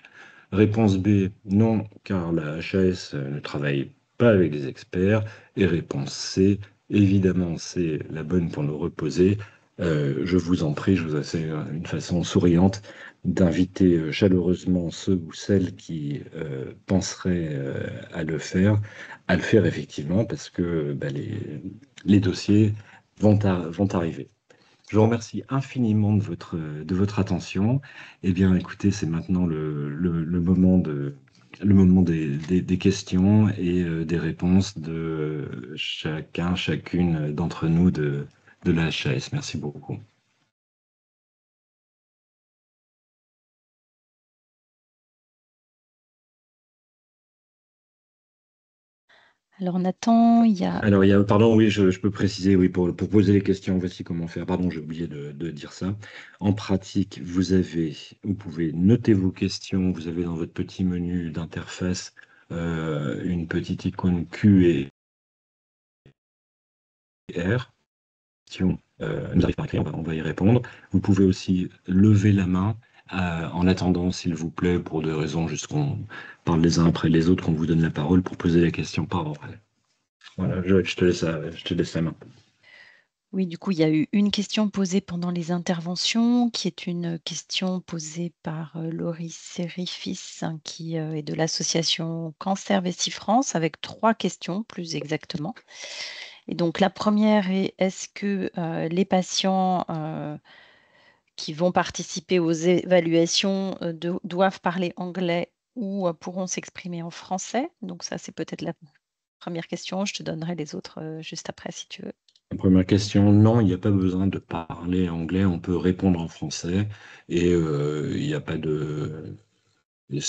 Réponse B, non, car la HAS ne travaille pas avec des experts. Et réponse C, évidemment, c'est la bonne pour nous reposer. Je vous en prie, je vous essaie une façon souriante d'inviter chaleureusement ceux ou celles qui penseraient à le faire effectivement, parce que les dossiers vont arriver. Je vous remercie infiniment de votre attention. Eh bien, écoutez, c'est maintenant le moment des questions et des réponses de chacune d'entre nous de la HAS. Merci beaucoup. Alors Nathan, Alors, pardon, oui, je peux préciser, oui, pour poser les questions, voici comment faire. Pardon, j'ai oublié de dire ça. En pratique, vous pouvez noter vos questions. Vous avez dans votre petit menu d'interface une petite icône Q et R. Question nous arrive par écrit, on va y répondre. Vous pouvez aussi lever la main en attendant, s'il vous plaît, pour des raisons juste qu'on parle les uns après les autres, qu'on vous donne la parole pour poser la question par oral. Voilà, je te laisse la main. Oui, du coup, il y a eu une question posée pendant les interventions, qui est une question posée par Laurie Sérifis, hein, qui est de l'association Cancer Vessie France, avec 3 questions plus exactement. Et donc la première est, est-ce que les patients qui vont participer aux évaluations doivent parler anglais ou pourront s'exprimer en français? Donc ça, c'est peut-être la première question. Je te donnerai les autres juste après si tu veux. La première question, non, il n'y a pas besoin de parler anglais, on peut répondre en français et il n'y a pas de... Il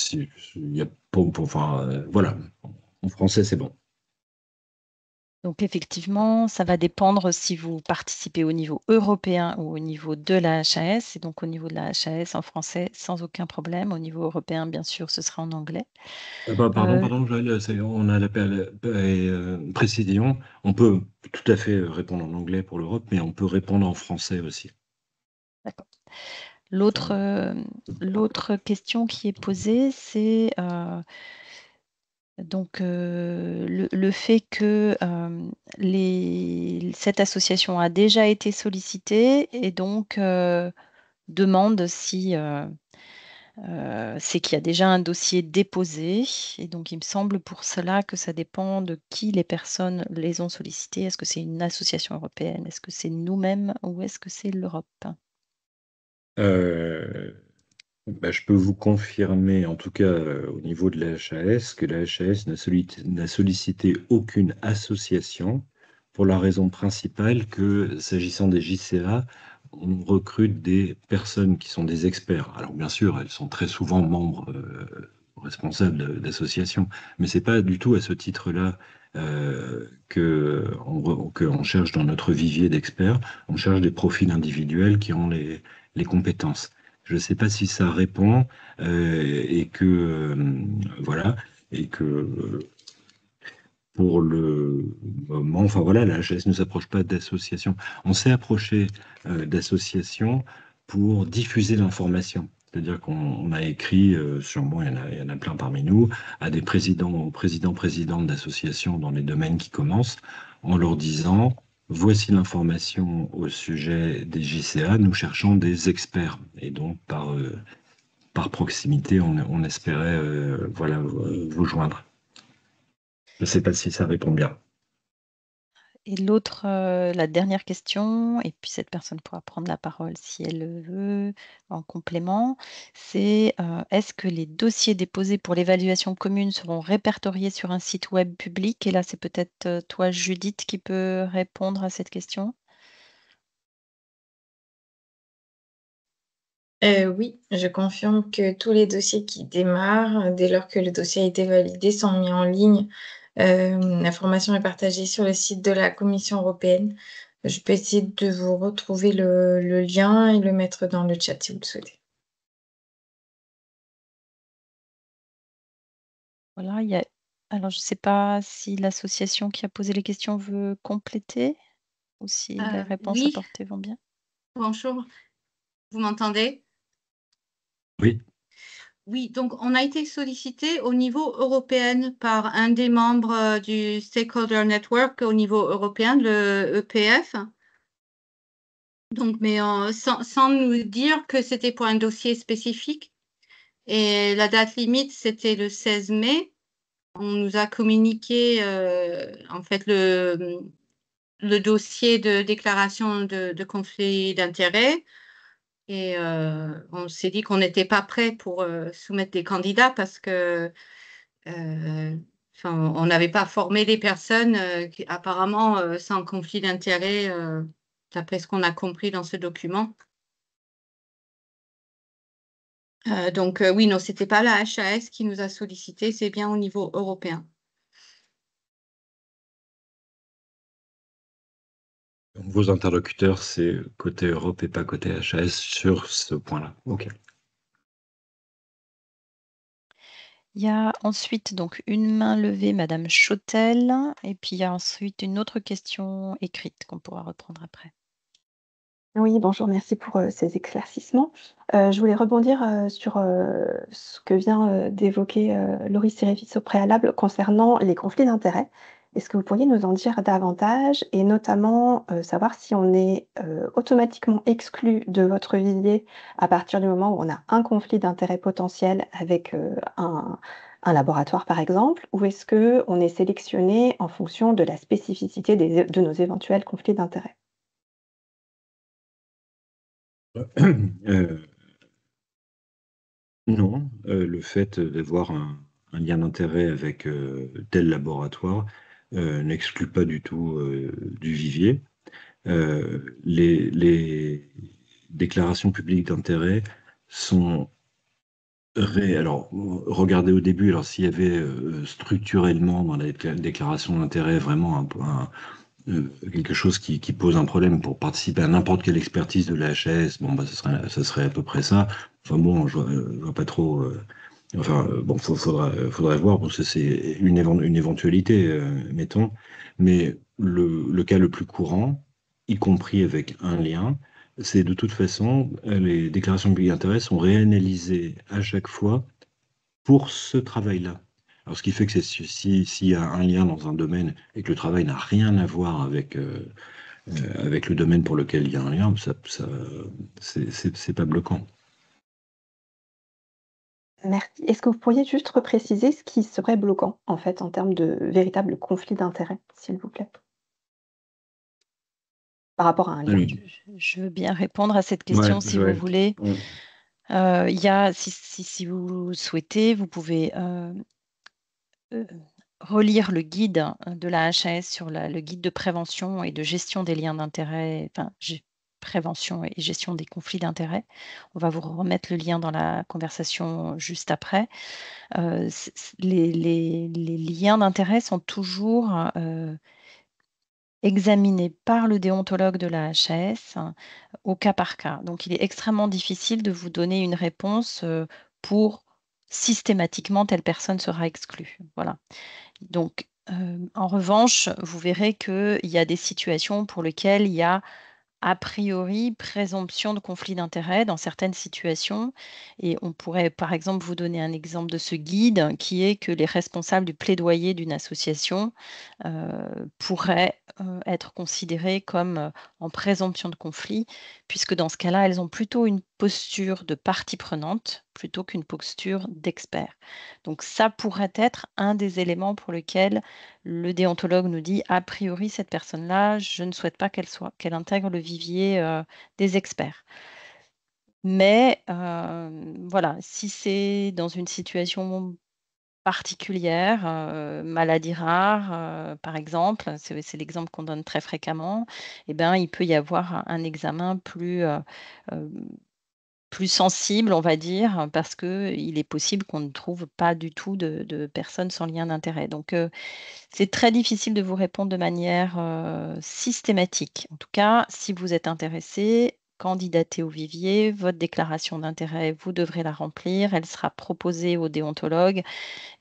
y a, enfin, voilà, en français c'est bon. Donc effectivement, ça va dépendre si vous participez au niveau européen ou au niveau de la HAS. Et donc au niveau de la HAS en français, sans aucun problème. Au niveau européen, bien sûr, ce sera en anglais. Pardon, Joël, on a précision. On peut tout à fait répondre en anglais pour l'Europe, mais on peut répondre en français aussi. D'accord. L'autre question qui est posée, c'est donc le fait que cette association a déjà été sollicitée et donc demande si c'est qu'il y a déjà un dossier déposé. Et donc il me semble pour cela que ça dépend de qui les personnes les ont sollicitées. Est-ce que c'est une association européenne? Est-ce que c'est nous-mêmes ou est-ce que c'est l'Europe? Je peux vous confirmer, en tout cas au niveau de la HAS, que la HAS n'a sollicité aucune association pour la raison principale que, s'agissant des JCA, on recrute des personnes qui sont des experts. Alors bien sûr, elles sont très souvent membres responsables d'associations, mais c'est pas du tout à ce titre-là qu'on cherche dans notre vivier d'experts. On cherche des profils individuels qui ont les compétences. Je ne sais pas si ça répond et que voilà et que pour le moment, enfin voilà, la HAS ne s'approche pas d'associations. On s'est approché d'associations pour diffuser l'information. C'est-à-dire qu'on a écrit, sûrement il y en a plein parmi nous, à des présidentes d'associations dans les domaines qui commencent, en leur disant, voici l'information au sujet des JCA, nous cherchons des experts. Et donc, par proximité, on espérait voilà, vous joindre. Je ne sais pas si ça répond bien. Et l'autre, la dernière question, et puis cette personne pourra prendre la parole si elle le veut en complément, c'est est-ce que les dossiers déposés pour l'évaluation commune seront répertoriés sur un site web public? Et là, c'est peut-être toi, Judith, qui peut répondre à cette question. Oui, je confirme que tous les dossiers qui démarrent, dès lors que le dossier a été validé, sont mis en ligne. L'information est partagée sur le site de la Commission européenne. Je peux essayer de vous retrouver le lien et le mettre dans le chat si vous le souhaitez. Voilà, alors je ne sais pas si l'association qui a posé les questions veut compléter ou si les réponses Oui, apportées vont bien. bonjour, vous m'entendez? Oui. Oui, donc on a été sollicité au niveau européen par un des membres du Stakeholder Network au niveau européen, le EPF. Donc, mais sans nous dire que c'était pour un dossier spécifique. Et la date limite, c'était le 16 mai. On nous a communiqué en fait le dossier de déclaration de conflit d'intérêts. Et on s'est dit qu'on n'était pas prêt pour soumettre des candidats parce que on n'avait pas formé les personnes apparemment sans conflit d'intérêts, d'après ce qu'on a compris dans ce document. Donc oui, non, c'était pas la HAS qui nous a sollicité, c'est bien au niveau européen. Donc, vos interlocuteurs, c'est côté Europe et pas côté HAS sur ce point-là. OK. Il y a ensuite donc une main levée, Madame Chotel, et puis il y a ensuite une autre question écrite qu'on pourra reprendre après. Oui, bonjour, merci pour ces éclaircissements. Je voulais rebondir sur ce que vient d'évoquer Laurie Sérévis au préalable concernant les conflits d'intérêts. Est-ce que vous pourriez nous en dire davantage et notamment savoir si on est automatiquement exclu de votre vivier à partir du moment où on a un conflit d'intérêts potentiel avec un laboratoire, par exemple, ou est-ce qu'on est sélectionné en fonction de la spécificité de nos éventuels conflits d'intérêts? Non, le fait d'avoir un lien d'intérêt avec tel laboratoire n'exclut pas du tout du vivier. Les déclarations publiques d'intérêt sont Alors, regardez au début, alors s'il y avait structurellement dans la déclaration d'intérêt vraiment quelque chose qui pose un problème pour participer à n'importe quelle expertise de la HAS, bon, bah, ça serait à peu près ça. Enfin bon, je vois pas trop. Bon, faudrait voir, parce que c'est une éventualité, mettons. Mais le cas le plus courant, y compris avec un lien, c'est de toute façon, les déclarations de public d'intérêt sont réanalysées à chaque fois pour ce travail-là. Alors, ce qui fait que s'il y a un lien dans un domaine et que le travail n'a rien à voir avec le domaine pour lequel il y a un lien, c'est pas bloquant. Merci. Est-ce que vous pourriez juste repréciser ce qui serait bloquant, en fait, en termes de véritable conflit d'intérêts, s'il vous plaît? Par rapport à un lien. Je veux bien répondre à cette Ouais, question si vous voulez. Ouais. Il y a, si vous souhaitez, vous pouvez relire le guide de la HAS sur le guide de prévention et de gestion des liens d'intérêt, enfin, prévention et gestion des conflits d'intérêts. On va vous remettre le lien dans la conversation juste après. Les liens d'intérêt sont toujours examinés par le déontologue de la HAS au cas par cas. Donc, il est extrêmement difficile de vous donner une réponse pour systématiquement telle personne sera exclue. Voilà. Donc, en revanche, vous verrez qu'il y a des situations pour lesquelles il y a a priori présomption de conflit d'intérêts dans certaines situations. Et on pourrait, par exemple, vous donner un exemple de ce guide qui est que les responsables du plaidoyer d'une association pourraient être considérés comme en présomption de conflit, puisque dans ce cas-là, elles ont plutôt une posture de partie prenante plutôt qu'une posture d'expert. Donc ça pourrait être un des éléments pour lesquels le déontologue nous dit, a priori, cette personne-là, je ne souhaite pas qu'elle intègre le vivier des experts. Mais voilà, si c'est dans une situation particulière, maladie rare, par exemple, c'est l'exemple qu'on donne très fréquemment, eh ben, il peut y avoir un examen plus sensible, on va dire, parce qu'il est possible qu'on ne trouve pas du tout de personnes sans lien d'intérêt. Donc, c'est très difficile de vous répondre de manière systématique. En tout cas, si vous êtes intéressé, candidatez au vivier, votre déclaration d'intérêt, vous devrez la remplir, elle sera proposée au déontologue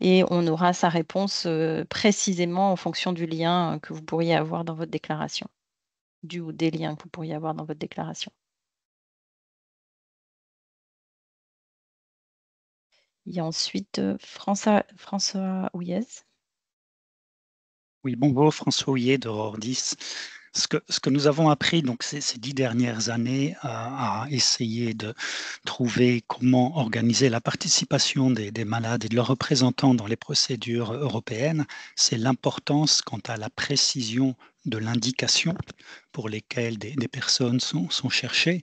et on aura sa réponse précisément en fonction du lien que vous pourriez avoir dans votre déclaration, ou des liens que vous pourriez avoir dans votre déclaration. Il y a ensuite François Houillez. Oui, bonjour, François Houillet de Rordis. Ce que nous avons appris donc, ces 10 dernières années à essayer de trouver comment organiser la participation des malades et de leurs représentants dans les procédures européennes, c'est l'importance quant à la précision de l'indication pour lesquelles des personnes sont cherchées.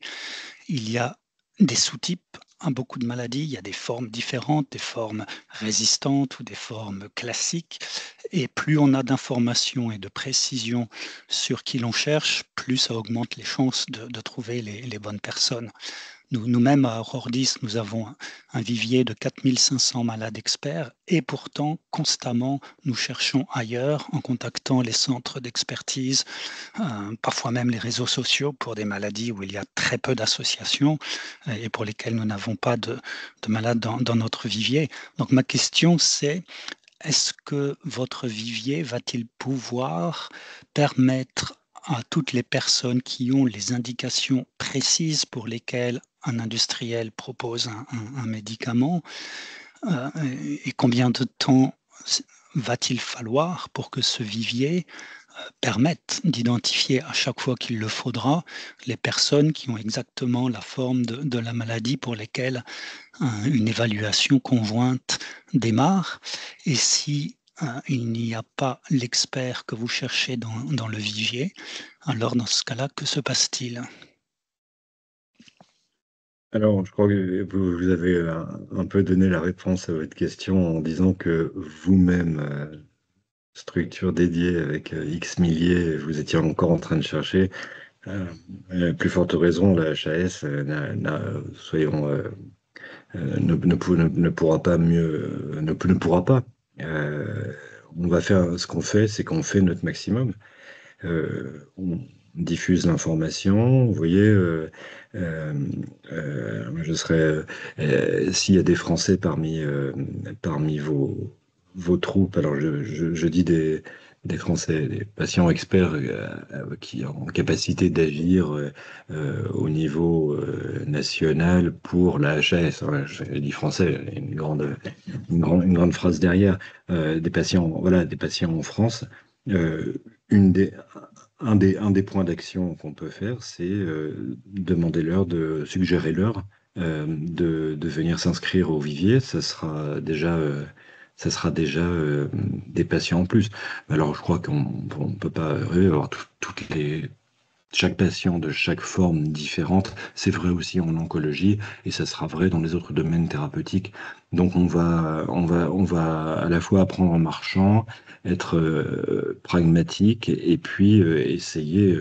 Il y a des sous-types à beaucoup de maladies, il y a des formes différentes, des formes résistantes ou des formes classiques. Et plus on a d'informations et de précision sur qui l'on cherche, plus ça augmente les chances de trouver les bonnes personnes. Nous-mêmes, à Rordis, nous avons un vivier de 4500 malades experts et pourtant, constamment, nous cherchons ailleurs en contactant les centres d'expertise, parfois même les réseaux sociaux pour des maladies où il y a très peu d'associations et pour lesquelles nous n'avons pas de malades dans notre vivier. Donc ma question, c'est est-ce que votre vivier va-t-il pouvoir permettre à toutes les personnes qui ont les indications précises pour lesquelles un industriel propose un médicament, et combien de temps va-t-il falloir pour que ce vivier permette d'identifier à chaque fois qu'il le faudra les personnes qui ont exactement la forme de la maladie pour lesquelles une évaluation conjointe démarre. Et si il n'y a pas l'expert que vous cherchez dans le vivier, alors dans ce cas-là, que se passe-t-il? Alors, je crois que vous avez un peu donné la réponse à votre question en disant que vous-même, structure dédiée avec X milliers, vous étiez encore en train de chercher. Plus forte raison, la HAS, soyons ne pourra pas mieux, ne pourra pas. On va faire ce qu'on fait, c'est qu'on fait notre maximum. On diffuse l'information. Vous voyez, je serais, s'il y a des Français parmi vos troupes, alors je dis des Français, des patients experts qui ont capacité d'agir au niveau national pour la HAS. Voilà, je dis français, une grande phrase derrière. Des patients, voilà, des patients en France. Une des, un des points d'action qu'on peut faire, c'est suggérer-leur de venir s'inscrire au vivier. Ça sera déjà des patients en plus. Alors, je crois qu'on ne peut pas rêver avoir chaque patient de chaque forme différente. C'est vrai aussi en oncologie et ça sera vrai dans les autres domaines thérapeutiques. Donc, on va à la fois apprendre en marchant, être pragmatique et puis essayer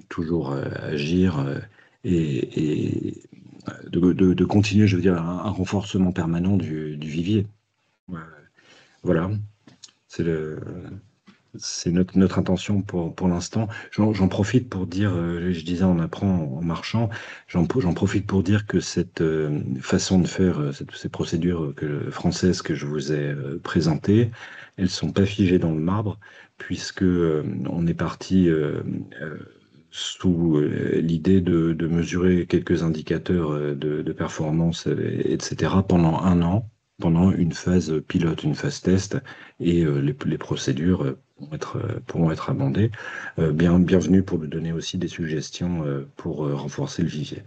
toujours agir de continuer, je veux dire, un renforcement permanent du vivier. Voilà, c'est notre intention pour l'instant. J'en profite pour dire, je disais on apprend en marchant, j'en profite pour dire que cette façon de faire, ces procédures françaises que je vous ai présentées, elles sont pas figées dans le marbre, puisque on est parti sous l'idée de mesurer quelques indicateurs de performance, etc., pendant un an, pendant une phase pilote, une phase test, et les procédures pourront être amendées. Bienvenue pour nous donner aussi des suggestions pour renforcer le vivier.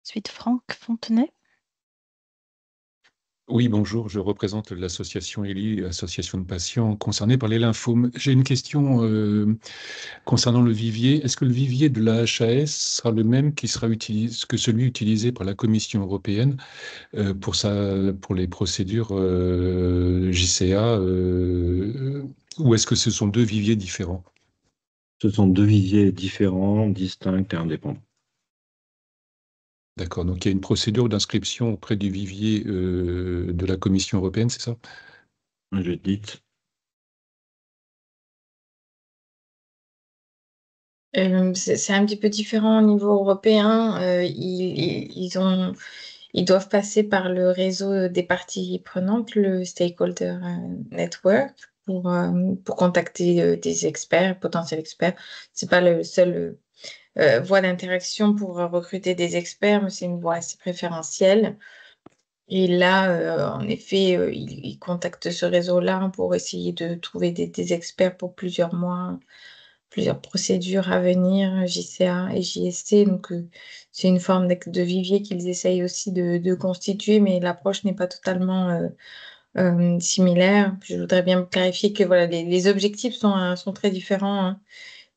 Ensuite, Franck Fontenay. Oui, bonjour, je représente l'association ELI, association de patients concernés par les lymphomes. J'ai une question concernant le vivier. Est-ce que le vivier de la HAS sera le même que celui utilisé par la Commission européenne pour les procédures JCA ou est-ce que ce sont deux viviers différents? Ce sont deux viviers différents, distincts et indépendants. D'accord, donc il y a une procédure d'inscription auprès du vivier de la Commission européenne, c'est ça? Je dis. C'est un petit peu différent au niveau européen. Ils doivent passer par le réseau des parties prenantes, le Stakeholder Network, pour contacter des experts, potentiels experts. C'est pas le seul voie d'interaction pour recruter des experts, mais c'est une voie assez préférentielle. Et là, en effet, ils contactent ce réseau-là pour essayer de trouver des experts pour plusieurs mois, plusieurs procédures à venir, JCA et JST. Donc, c'est une forme de vivier qu'ils essayent aussi de constituer, mais l'approche n'est pas totalement similaire. Je voudrais bien clarifier que voilà, les objectifs sont très différents, hein.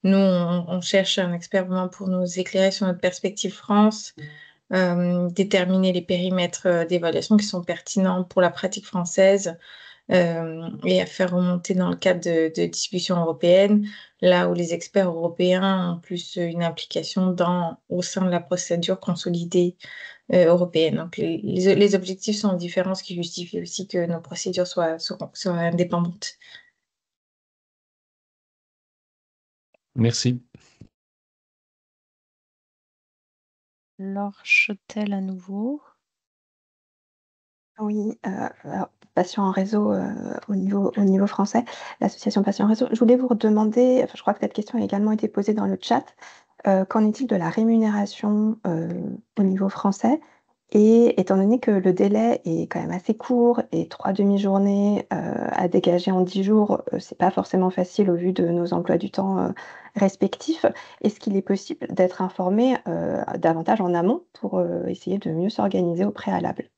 Nous, on cherche un expert vraiment pour nous éclairer sur notre perspective France, déterminer les périmètres d'évaluation qui sont pertinents pour la pratique française et à faire remonter dans le cadre de discussions européennes, là où les experts européens ont plus une implication au sein de la procédure consolidée européenne. Donc, les objectifs sont différents, ce qui justifie aussi que nos procédures soient indépendantes. Merci. Laure Chotel à nouveau. Oui, alors, Patients en réseau au niveau français, l'association Patients en réseau. Je voulais vous redemander, enfin, je crois que cette question a également été posée dans le chat, qu'en est-il de la rémunération au niveau français? Et étant donné que le délai est quand même assez court et 3 demi-journées à dégager en 10 jours, c'est pas forcément facile au vu de nos emplois du temps respectifs, est-ce qu'il est possible d'être informé davantage en amont pour essayer de mieux s'organiser au préalable?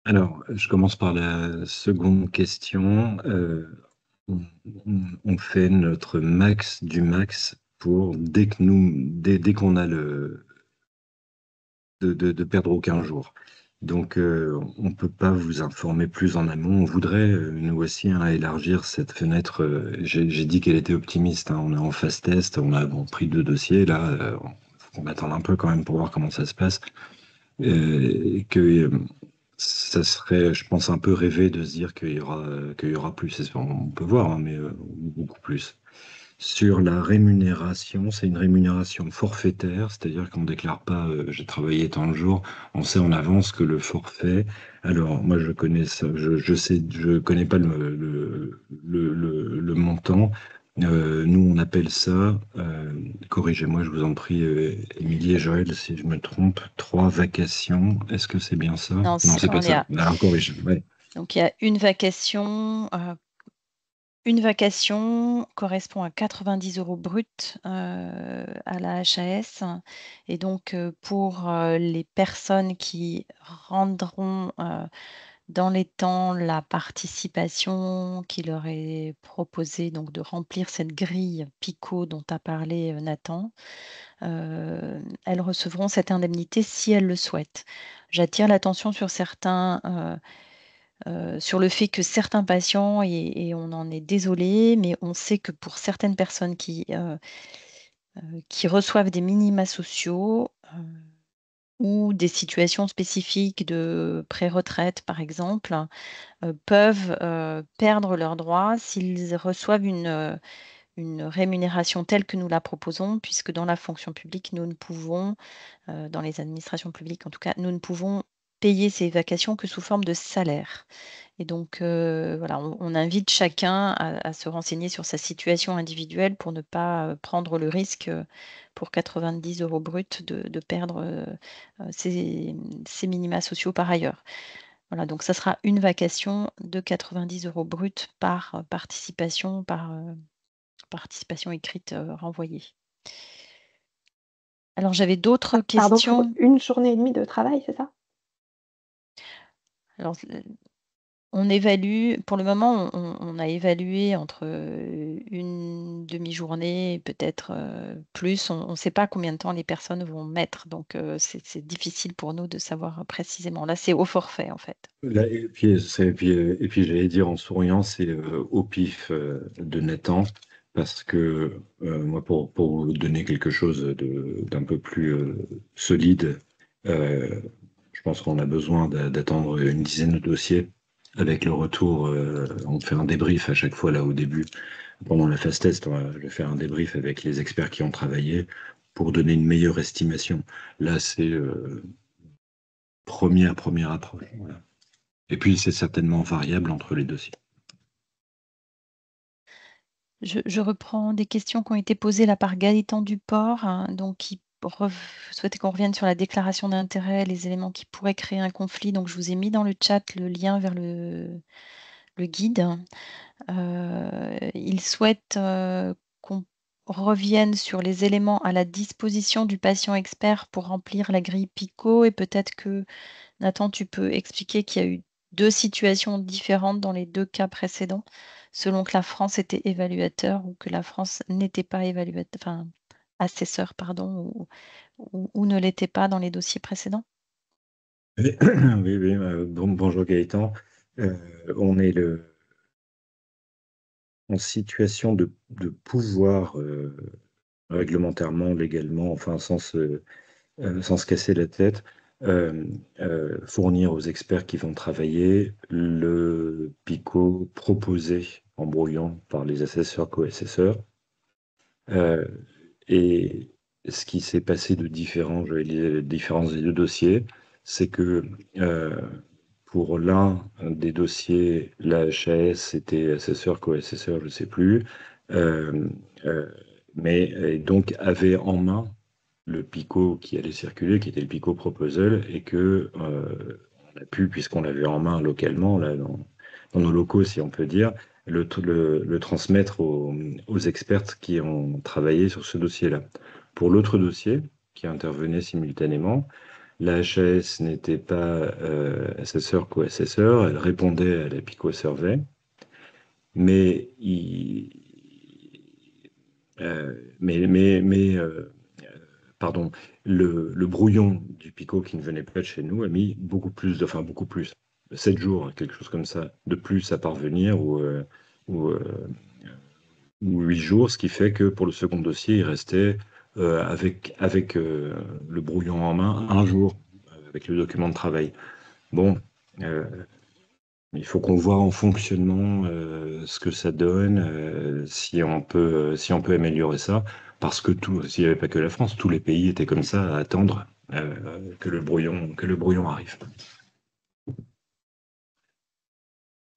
Alors, je commence par la seconde question. On fait notre max du max pour dès qu'on a de perdre aucun jour. Donc, on ne peut pas vous informer plus en amont. On voudrait, nous aussi, élargir cette fenêtre. J'ai dit qu'elle était optimiste, hein. On est en phase test, on a pris 2 dossiers. Là, on attend un peu quand même pour voir comment ça se passe. Et que ça serait, je pense, un peu rêvé de se dire qu'il y aura plus. On peut voir, hein, mais beaucoup plus. Sur la rémunération, c'est une rémunération forfaitaire, c'est-à-dire qu'on ne déclare pas j'ai travaillé tant de jours, on sait en avance que le forfait. Alors, moi, je connais ça, je sais, je connais pas le montant. Nous, on appelle ça, corrigez-moi, je vous en prie, Émilie et Joël, si je me trompe, 3 vacations. Est-ce que c'est bien ça? Non, Non, c'est pas on est ça. Alors, corrigez. Ouais. donc il y a une vacation. Une vacation correspond à 90 € brut à la HAS. Et donc, pour les personnes qui rendront dans les temps la participation qui leur est proposée, donc de remplir cette grille PICO dont a parlé Nathan, elles recevront cette indemnité si elles le souhaitent. J'attire l'attention sur sur le fait que certains patients, et on en est désolé, mais on sait que pour certaines personnes qui reçoivent des minima sociaux ou des situations spécifiques de pré-retraite, par exemple, peuvent perdre leurs droits s'ils reçoivent une rémunération telle que nous la proposons, puisque dans la fonction publique, nous ne pouvons, dans les administrations publiques en tout cas, nous ne pouvons payer ces vacations que sous forme de salaire. Et donc, voilà, on invite chacun à se renseigner sur sa situation individuelle pour ne pas prendre le risque pour 90 € bruts de perdre ses minima sociaux par ailleurs. Voilà, donc ça sera une vacation de 90 € bruts par participation écrite renvoyée. Alors, j'avais d'autres Pardon, pour questions. une journée et demie de travail, c'est ça? Alors, on évalue, pour le moment, on a évalué entre une demi-journée et peut-être plus. On ne sait pas combien de temps les personnes vont mettre, donc c'est difficile pour nous de savoir précisément. Là, c'est au forfait, en fait. Là, et puis j'allais dire en souriant, c'est au pif de Nathan, parce que moi, pour vous donner quelque chose d'un peu plus solide, euh, je pense qu'on a besoin d'attendre une dizaine de dossiers. Avec le retour, on fait un débrief à chaque fois là au début. Pendant la phase test, je vais faire un débrief avec les experts qui ont travaillé pour donner une meilleure estimation. Là, c'est première approche. Voilà. Et puis, c'est certainement variable entre les dossiers. Je reprends des questions qui ont été posées là par Gaëtan Duport, hein, donc qui souhaitait qu'on revienne sur la déclaration d'intérêt, les éléments qui pourraient créer un conflit. Donc, je vous ai mis dans le chat le lien vers le guide. Il souhaite qu'on revienne sur les éléments à la disposition du patient expert pour remplir la grille PICO, et peut-être que, Nathan, tu peux expliquer qu'il y a eu 2 situations différentes dans les 2 cas précédents, selon que la France était évaluateur ou que la France n'était pas assesseur, pardon, ou ne l'était pas dans les dossiers précédents? Oui, oui, bonjour Gaëtan. On est en situation de pouvoir réglementairement, légalement, enfin sans se casser la tête, fournir aux experts qui vont travailler le PICO proposé en brouillon par les assesseurs, co-assesseurs. Et ce qui s'est passé de différent, je vais lire les différences des 2 dossiers, c'est que pour l'un des dossiers, la HAS était assesseur, co-assesseur, je ne sais plus, mais donc avait en main le PICO qui allait circuler, qui était le PICO proposal, et que on a pu, puisqu'on l'avait en main localement, là, dans nos locaux, si on peut dire, le transmettre aux experts qui ont travaillé sur ce dossier-là. Pour l'autre dossier, qui intervenait simultanément, la HAS n'était pas assesseur, co-assesseur, elle répondait à la PICO Survey, mais pardon, le brouillon du Pico qui ne venait pas de chez nous a mis beaucoup plus, enfin beaucoup plus, 7 jours, quelque chose comme ça, de plus à parvenir ou, euh, ou 8 jours, ce qui fait que pour le second dossier, il restait avec le brouillon en main un jour avec le document de travail. Bon, euh, il faut qu'on voit en fonctionnement ce que ça donne, si on peut améliorer ça, parce que s'il n'y avait pas que la France, tous les pays étaient comme ça à attendre que le brouillon arrive.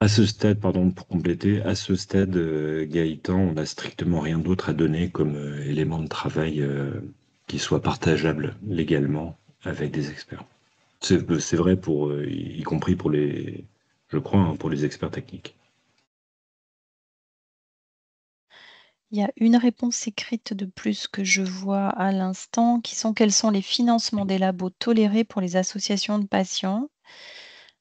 À ce stade, pardon, pour compléter, à ce stade, Gaëtan, on n'a strictement rien d'autre à donner comme élément de travail qui soit partageable légalement avec des experts. C'est vrai pour, y compris pour les, je crois, hein, pour les experts techniques. Il y a une réponse écrite de plus que je vois à l'instant, qui sont quels sont les financements des labos tolérés pour les associations de patients.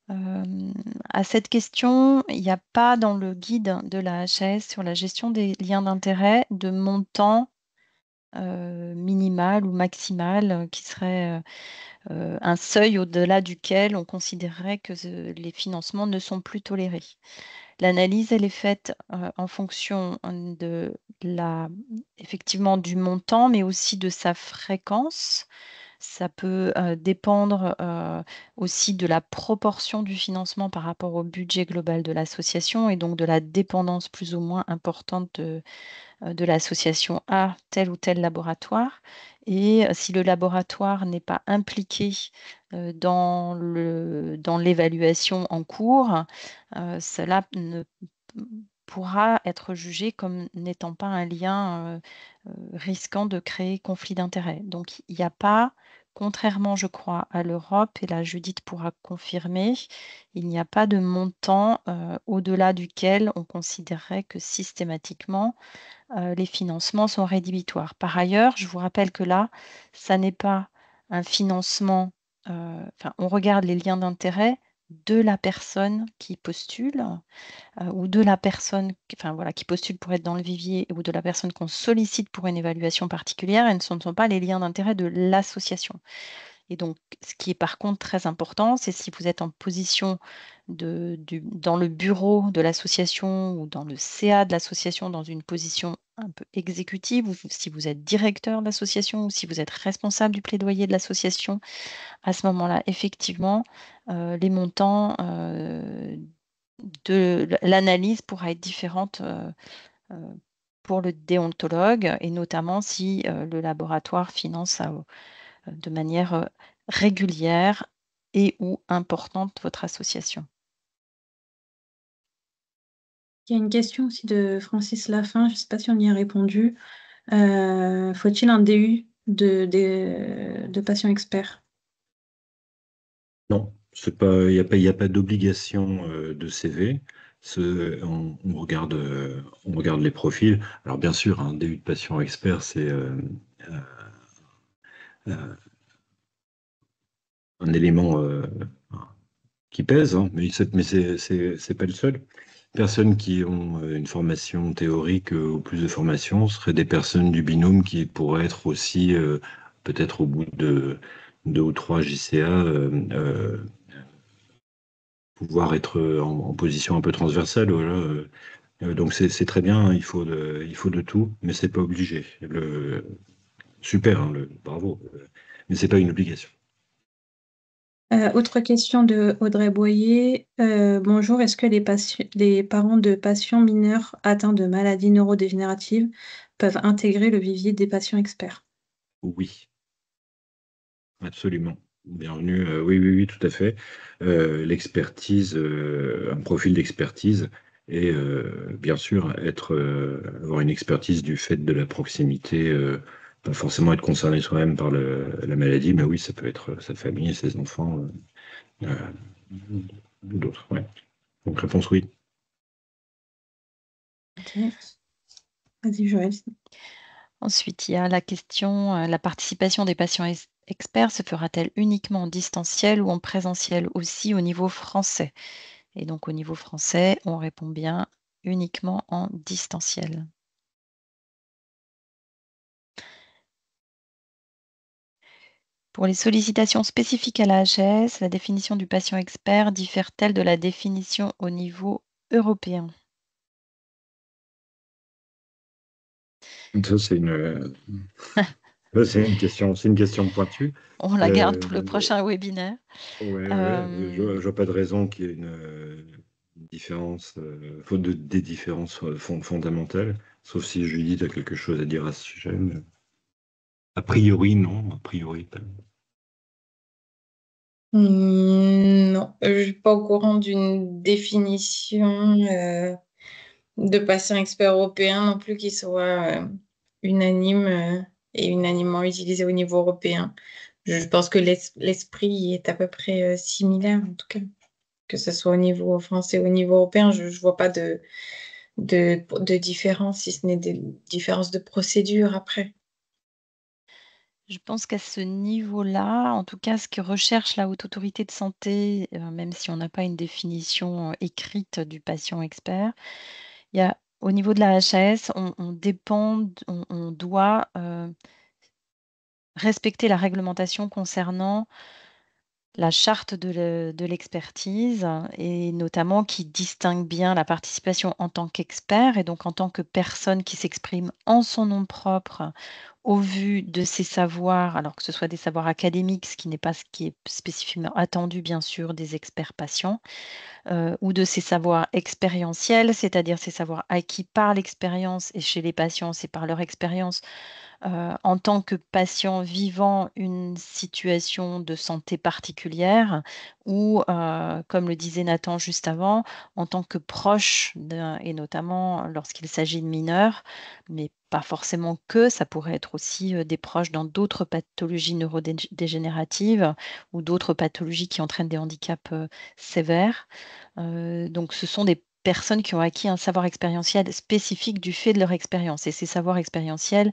À cette question, il n'y a pas dans le guide de la HAS sur la gestion des liens d'intérêt de montant minimal ou maximal qui serait un seuil au-delà duquel on considérerait que les financements ne sont plus tolérés. L'analyse, elle est faite en fonction effectivement du montant, mais aussi de sa fréquence. Ça peut dépendre aussi de la proportion du financement par rapport au budget global de l'association et donc de la dépendance plus ou moins importante de l'association à tel ou tel laboratoire. Et si le laboratoire n'est pas impliqué dans l'évaluation en cours, cela ne pourra être jugé comme n'étant pas un lien risquant de créer conflit d'intérêts. Donc, il n'y a pas, contrairement, je crois, à l'Europe, et là, Judith pourra confirmer, il n'y a pas de montant au-delà duquel on considérerait que systématiquement, les financements sont rédhibitoires. Par ailleurs, je vous rappelle que là, ça n'est pas un financement, on regarde les liens d'intérêt de la personne qui postule ou de la personne qui postule pour être dans le vivier ou de la personne qu'on sollicite pour une évaluation particulière, et ce ne sont pas les liens d'intérêt de l'association. Et donc, ce qui est par contre très important, c'est si vous êtes en position dans le bureau de l'association ou dans le CA de l'association, dans une position un peu exécutive, ou si vous êtes directeur de l'association ou si vous êtes responsable du plaidoyer de l'association, à ce moment-là, effectivement, les montants de l'analyse pourra être différente pour le déontologue, et notamment si le laboratoire finance de manière régulière et ou importante votre association. Il y a une question aussi de Francis Lafin, je ne sais pas si on y a répondu. Faut-il un DU de patient expert? Non, il n'y a pas d'obligation de CV. On regarde les profils. Alors bien sûr, un DU de patient expert, c'est euh, un élément qui pèse, hein, mais c'est pas le seul. Personnes qui ont une formation théorique ou plus de formation seraient des personnes du binôme qui pourraient être aussi, peut-être au bout de 2 ou 3 JCA, pouvoir être en position un peu transversale. Voilà. Donc c'est très bien, hein, il faut de tout, mais c'est pas obligé. Super, hein, bravo, mais c'est pas une obligation. Autre question de Audrey Boyer. Bonjour, est-ce que les parents de patients mineurs atteints de maladies neurodégénératives peuvent intégrer le vivier des patients experts? Oui, absolument. Bienvenue. Oui, oui, oui, tout à fait. L'expertise, un profil d'expertise et bien sûr avoir une expertise du fait de la proximité, pas forcément être concerné soi-même par la maladie, mais oui, ça peut être sa famille, ses enfants, ou d'autres. Ouais. Donc réponse oui. Ok. Vas-y, Joël. Ensuite, il y a la question, la participation des patients experts se fera-t-elle uniquement en distanciel ou en présentiel aussi au niveau français? Et donc au niveau français, on répond bien uniquement en distanciel. Pour les sollicitations spécifiques à la HAS, la définition du patient expert diffère-t-elle de la définition au niveau européen? Ça, c'est une question pointue. On la garde pour le Euh, prochain webinaire. ouais, je vois pas de raison qu'il y ait une différence, des différences fondamentales, sauf si Judith a quelque chose à dire à ce sujet. Mais a priori, non, a priori pas. Non, je suis pas au courant d'une définition de patient expert européen non plus qui soit unanime et unanimement utilisé au niveau européen. Je pense que l'esprit est à peu près similaire, en tout cas, que ce soit au niveau français ou au niveau européen. Je ne vois pas de différence, si ce n'est des différences de procédure après. Je pense qu'à ce niveau-là, en tout cas, ce que recherche la Haute Autorité de Santé, même si on n'a pas une définition écrite du patient expert, il y a au niveau de la HAS, on doit respecter la réglementation concernant la charte de l'expertise et notamment qui distingue bien la participation en tant qu'expert et donc en tant que personne qui s'exprime en son nom propre au vu de ses savoirs, alors que ce soit des savoirs académiques, ce qui n'est pas ce qui est spécifiquement attendu bien sûr des experts patients, ou de ses savoirs expérientiels, c'est-à-dire ces savoirs acquis par l'expérience et chez les patients, c'est par leur expérience en tant que patient vivant une situation de santé particulière ou, comme le disait Nathan juste avant, en tant que proche et notamment lorsqu'il s'agit de mineurs, mais pas forcément que, ça pourrait être aussi des proches dans d'autres pathologies neurodégénératives ou d'autres pathologies qui entraînent des handicaps sévères. Donc ce sont des personnes qui ont acquis un savoir expérientiel spécifique du fait de leur expérience et ces savoirs expérientiels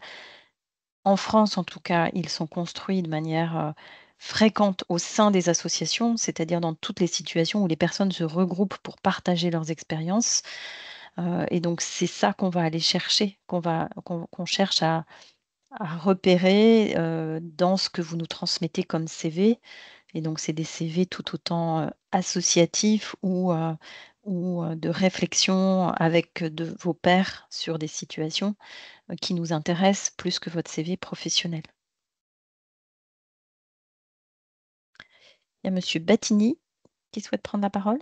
en France, en tout cas, ils sont construits de manière, fréquente au sein des associations, c'est-à-dire dans toutes les situations où les personnes se regroupent pour partager leurs expériences, et donc c'est ça qu'on va aller chercher, qu'on cherche à repérer, dans ce que vous nous transmettez comme CV et donc c'est des CV tout autant, associatifs ou de réflexion avec de vos pairs sur des situations qui nous intéresse plus que votre CV professionnel. Il y a monsieur Battini qui souhaite prendre la parole.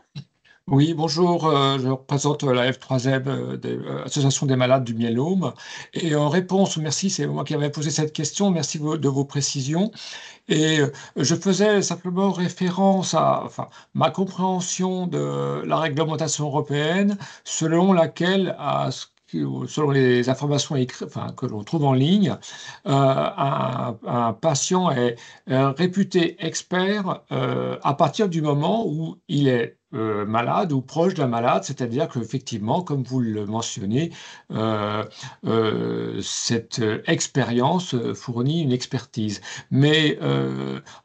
Oui, bonjour, je représente la F3M, Association des malades du myélome. Et en réponse, merci, c'est moi qui avais posé cette question, merci de vos précisions. Et je faisais simplement référence à ma compréhension de la réglementation européenne, selon laquelle, selon les informations que l'on trouve en ligne, un patient est réputé expert à partir du moment où il est malade ou proche d'un malade, c'est-à-dire qu'effectivement, comme vous le mentionnez, cette expérience fournit une expertise. Mais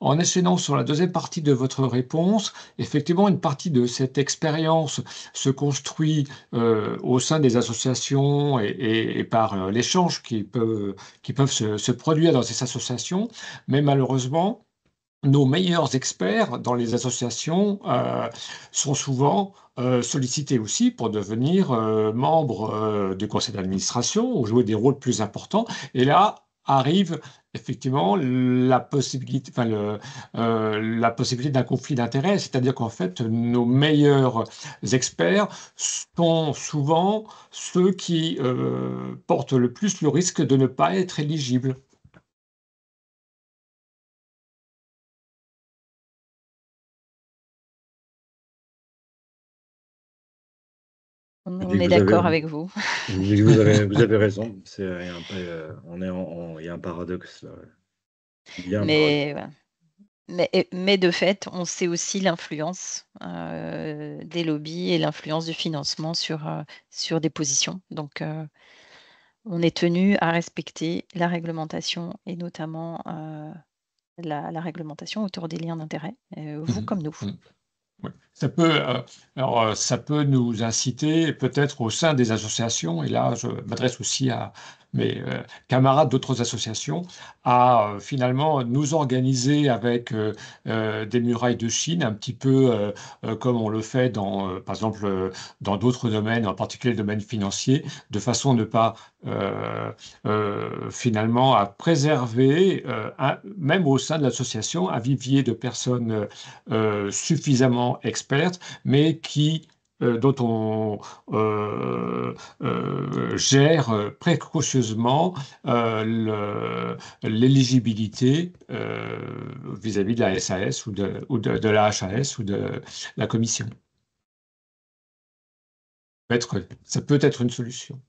en enchaînant sur la deuxième partie de votre réponse, effectivement, une partie de cette expérience se construit au sein des associations et par l'échange qui peuvent se produire dans ces associations, mais malheureusement, nos meilleurs experts dans les associations sont souvent sollicités aussi pour devenir membres du conseil d'administration ou jouer des rôles plus importants. Et là arrive effectivement la possibilité, la possibilité d'un conflit d'intérêts, c'est-à-dire qu'en fait, nos meilleurs experts sont souvent ceux qui portent le plus le risque de ne pas être éligibles. On est d'accord avec vous. Vous avez raison. Il y a un paradoxe là. Il y a un paradoxe. Mais de fait, on sait aussi l'influence des lobbies et l'influence du financement sur des positions. Donc, on est tenu à respecter la réglementation et notamment la réglementation autour des liens d'intérêt, vous comme nous. Oui. Ça peut nous inciter peut-être au sein des associations, et là je m'adresse aussi à mes camarades d'autres associations, à finalement nous organiser avec des murailles de Chine, un petit peu comme on le fait par exemple, dans d'autres domaines, en particulier le domaine financier, de façon à ne pas finalement à préserver, même au sein de l'association, un vivier de personnes suffisamment expertes, mais dont on gère précautionneusement l'éligibilité vis-à-vis de la SAS ou de la HAS ou de la commission. Ça peut être une solution.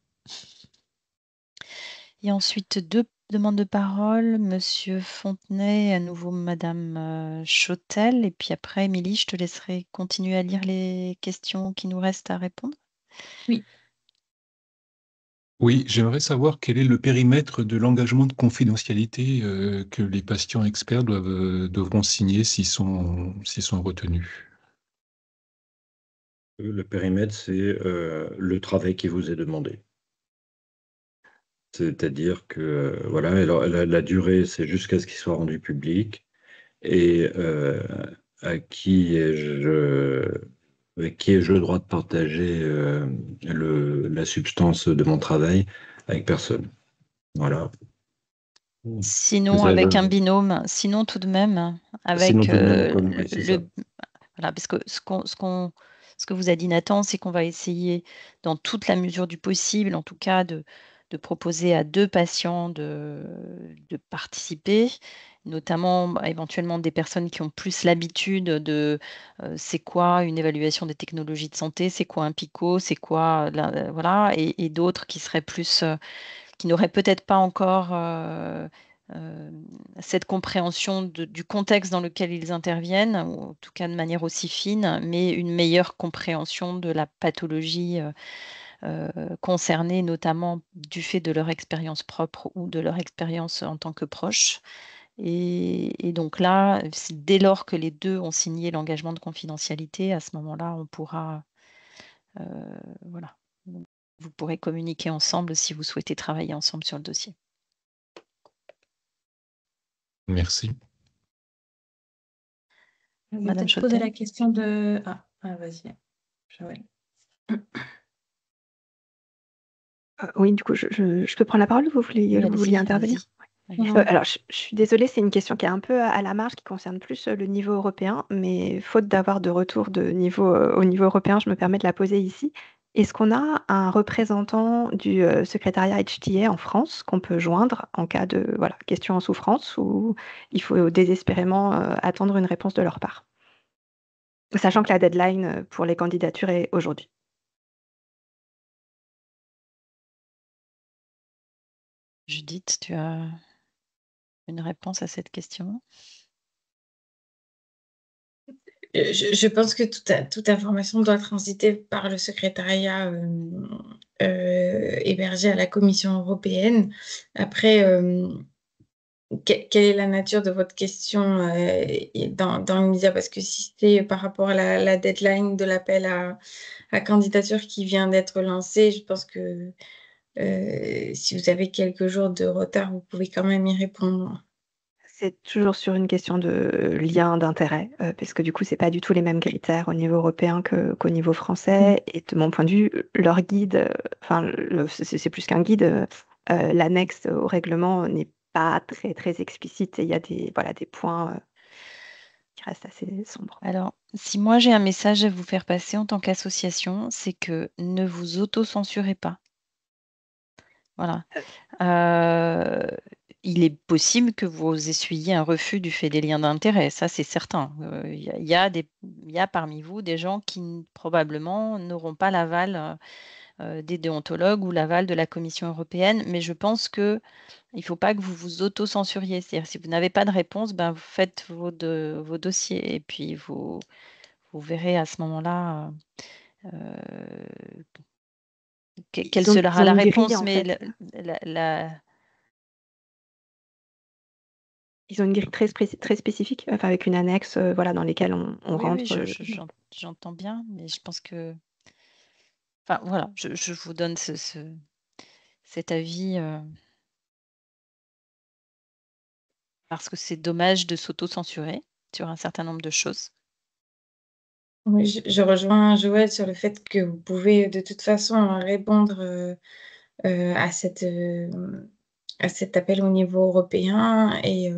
Et ensuite, 2 demandes de parole, Monsieur Fontenay, à nouveau Madame Chautel, et puis après, Émilie, je te laisserai continuer à lire les questions qui nous restent à répondre. Oui. Oui, j'aimerais savoir quel est le périmètre de l'engagement de confidentialité que les patients experts devront signer s'ils sont retenus. Le périmètre, c'est le travail qui vous est demandé. C'est-à-dire que voilà, alors, la durée, c'est jusqu'à ce qu'il soit rendu public. Et à qui avec qui ai-je le droit de partager la substance de mon travail? Avec personne. Voilà. Sinon, Vous avez- avec un binôme, sinon tout de même, Sinon, avec tout de même, comme oui, c'est ça. voilà, parce que ce que vous a dit Nathan, c'est qu'on va essayer, dans toute la mesure du possible, en tout cas, de proposer à 2 patients de participer, notamment éventuellement des personnes qui ont plus l'habitude de c'est quoi une évaluation des technologies de santé, c'est quoi un PICO, c'est quoi voilà, et d'autres qui seraient plus qui n'auraient peut-être pas encore cette compréhension du contexte dans lequel ils interviennent, ou en tout cas de manière aussi fine, mais une meilleure compréhension de la pathologie concernée, notamment du fait de leur expérience propre ou de leur expérience en tant que proche. Et donc là, dès lors que les 2 ont signé l'engagement de confidentialité, à ce moment-là, on pourra, voilà, vous pourrez communiquer ensemble si vous souhaitez travailler ensemble sur le dossier. Merci. Je vais Madame peut-être poser Chautel. la question de... Ah, vas-y. Joël. Oui, du coup, je peux prendre la parole ou vous Oui, vouliez allez-y, intervenir? allez-y. Non. Alors, je suis désolée, c'est une question qui est un peu à la marge, qui concerne plus le niveau européen, mais faute d'avoir de retour au niveau européen, je me permets de la poser ici. Est-ce qu'on a un représentant du secrétariat HTA en France qu'on peut joindre en cas de question en souffrance, ou il faut désespérément attendre une réponse de leur part? Sachant que la deadline pour les candidatures est aujourd'hui. Judith, tu as une réponse à cette question? Je pense que toute information doit transiter par le secrétariat hébergé à la Commission européenne. Après, quelle est la nature de votre question dans l'immédiat? Parce que si c'est par rapport à la deadline de l'appel à candidature qui vient d'être lancé, je pense que si vous avez quelques jours de retard, vous pouvez quand même y répondre. C'est toujours sur une question de lien d'intérêt, parce que du coup, c'est pas du tout les mêmes critères au niveau européen qu'au niveau français. Et de mon point de vue, leur guide, c'est plus qu'un guide, l'annexe au règlement n'est pas très, très explicite, et il y a des points qui restent assez sombres. Alors, si moi j'ai un message à vous faire passer en tant qu'association, c'est que ne vous auto-censurez pas. Voilà. Il est possible que vous essuyiez un refus du fait des liens d'intérêt, ça c'est certain. Il y a parmi vous des gens qui probablement n'auront pas l'aval des déontologues ou l'aval de la Commission européenne, mais je pense qu'il ne faut pas que vous vous auto-censuriez. C'est-à-dire, si vous n'avez pas de réponse, ben, vous faites vos dossiers et puis vous verrez à ce moment-là quelle Ils ont sera la une grille, réponse. en Mais fait. Ils ont une grille très spécifique, enfin, avec une annexe dans lesquelles on oui, rentre. j'entends bien, mais je pense que... Enfin, voilà, je vous donne cet avis parce que c'est dommage de s'auto-censurer sur un certain nombre de choses. Oui, je rejoins Joël sur le fait que vous pouvez de toute façon répondre à cet appel au niveau européen et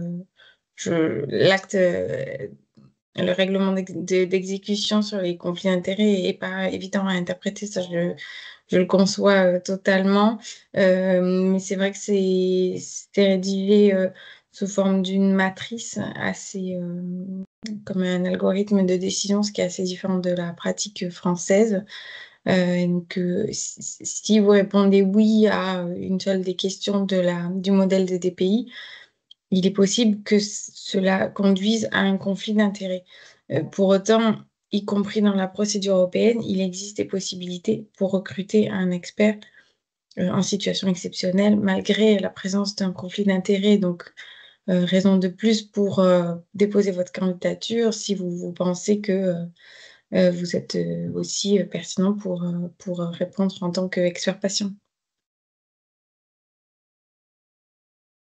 le règlement d'exécution sur les conflits d'intérêts n'est pas évident à interpréter, ça je le conçois totalement. Mais c'est vrai que c'est rédigé sous forme d'une matrice assez comme un algorithme de décision, ce qui est assez différent de la pratique française. Donc, si vous répondez oui à une seule des questions du modèle des DPI, il est possible que cela conduise à un conflit d'intérêts. Pour autant, y compris dans la procédure européenne, il existe des possibilités pour recruter un expert en situation exceptionnelle, malgré la présence d'un conflit d'intérêts. Donc, raison de plus pour déposer votre candidature si vous pensez que vous êtes aussi pertinent pour répondre en tant qu'expert patient.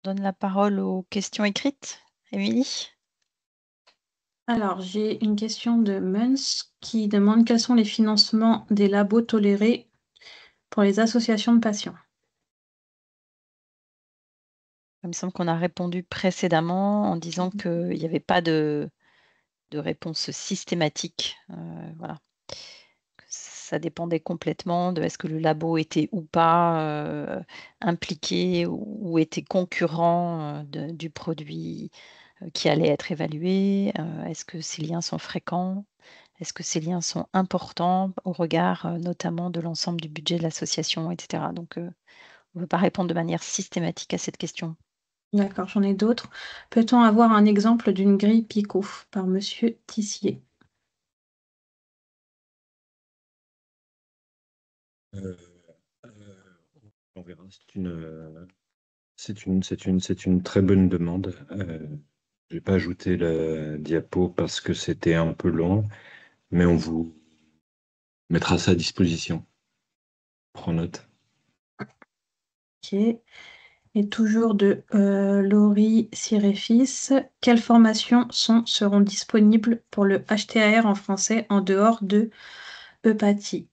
Je donne la parole aux questions écrites. Émilie? Alors, j'ai une question de Muns qui demande quels sont les financements des labos tolérés pour les associations de patients. Il me semble qu'on a répondu précédemment en disant qu'il n'y avait pas de réponse systématique. Voilà. Ça dépendait complètement de est-ce que le labo était ou pas impliqué ou était concurrent du produit qui allait être évalué. Est-ce que ces liens sont fréquents? Est-ce que ces liens sont importants au regard notamment de l'ensemble du budget de l'association, etc. Donc, on ne peut pas répondre de manière systématique à cette question. D'accord, j'en ai d'autres. Peut-on avoir un exemple d'une grille PICO par Monsieur Tissier? On verra. C'est une très bonne demande. Je n'ai pas ajouté la diapo parce que c'était un peu long, mais on vous mettra ça à disposition. Prends note. Ok. Et toujours de Laurie Siréfis. Quelles formations seront disponibles pour le HTAR en français en dehors de Eupathie?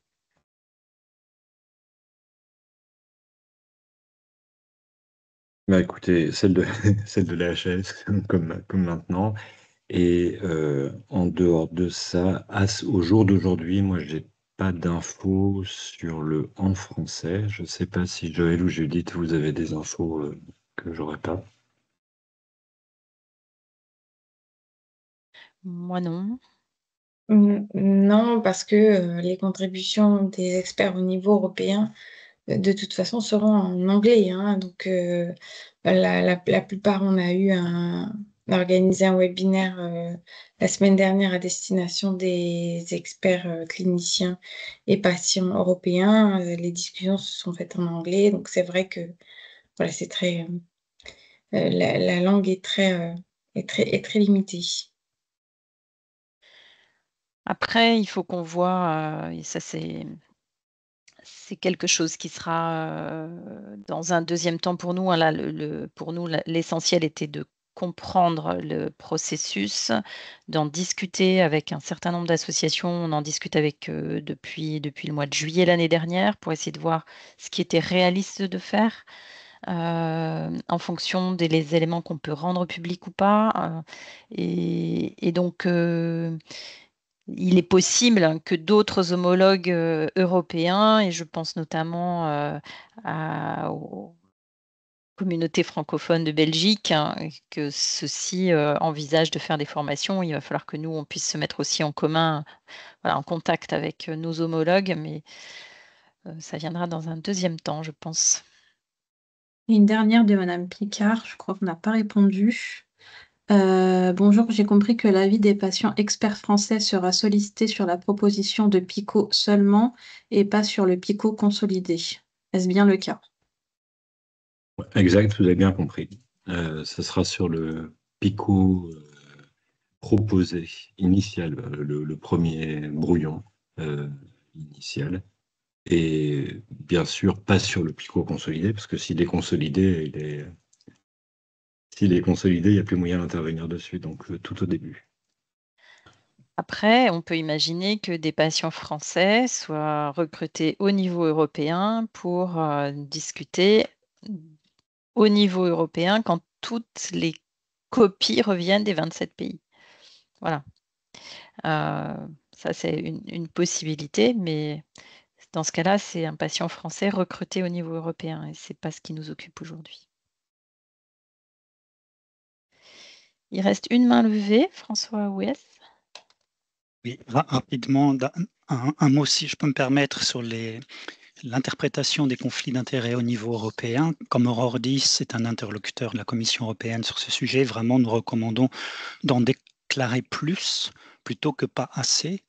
Bah, écoutez, celle de, celle de la HAS, comme maintenant. Et en dehors de ça, au jour d'aujourd'hui, moi, j'ai pas d'infos sur le en français. Je ne sais pas si Joël ou Judith, vous avez des infos que j'aurais pas. Moi non. Non, parce que les contributions des experts au niveau européen, de toute façon, seront en anglais, hein. Donc, la plupart, on a organisé un webinaire la semaine dernière à destination des experts cliniciens et patients européens. Les discussions se sont faites en anglais, donc c'est vrai que voilà, c'est très la langue est très limitée. Après, il faut qu'on voit, et ça c'est quelque chose qui sera dans un deuxième temps pour nous. Hein, là, pour nous, l'essentiel était de comprendre le processus, d'en discuter avec un certain nombre d'associations. On en discute avec eux depuis le mois de juillet l'année dernière pour essayer de voir ce qui était réaliste de faire en fonction des éléments qu'on peut rendre publics ou pas. Et donc, il est possible que d'autres homologues européens, et je pense notamment aux communautés francophones de Belgique, hein, que ceux-ci envisagent de faire des formations. Il va falloir que nous, on puisse se mettre aussi en commun, voilà, en contact avec nos homologues, mais ça viendra dans un deuxième temps, je pense. Une dernière de Madame Picard, je crois qu'on n'a pas répondu. Bonjour, j'ai compris que l'avis des patients experts français sera sollicité sur la proposition de PICO seulement et pas sur le PICO consolidé. Est-ce bien le cas? Exact, vous avez bien compris. Ce sera sur le PICO proposé initial, le premier brouillon initial. Et bien sûr, pas sur le PICO consolidé, parce que s'il est consolidé, il n'y a plus moyen d'intervenir dessus, donc tout au début. Après, on peut imaginer que des patients français soient recrutés au niveau européen pour discuter au niveau européen quand toutes les copies reviennent des 27 pays. Voilà. Ça, c'est une possibilité, mais dans ce cas-là, c'est un patient français recruté au niveau européen et ce n'est pas ce qui nous occupe aujourd'hui. Il reste une main levée, François Ouès. Oui, rapidement, un mot, si je peux me permettre, sur l'interprétation des conflits d'intérêts au niveau européen. Comme Aurore dit, c'est un interlocuteur de la Commission européenne sur ce sujet. Vraiment, nous recommandons d'en déclarer plus plutôt que pas assez.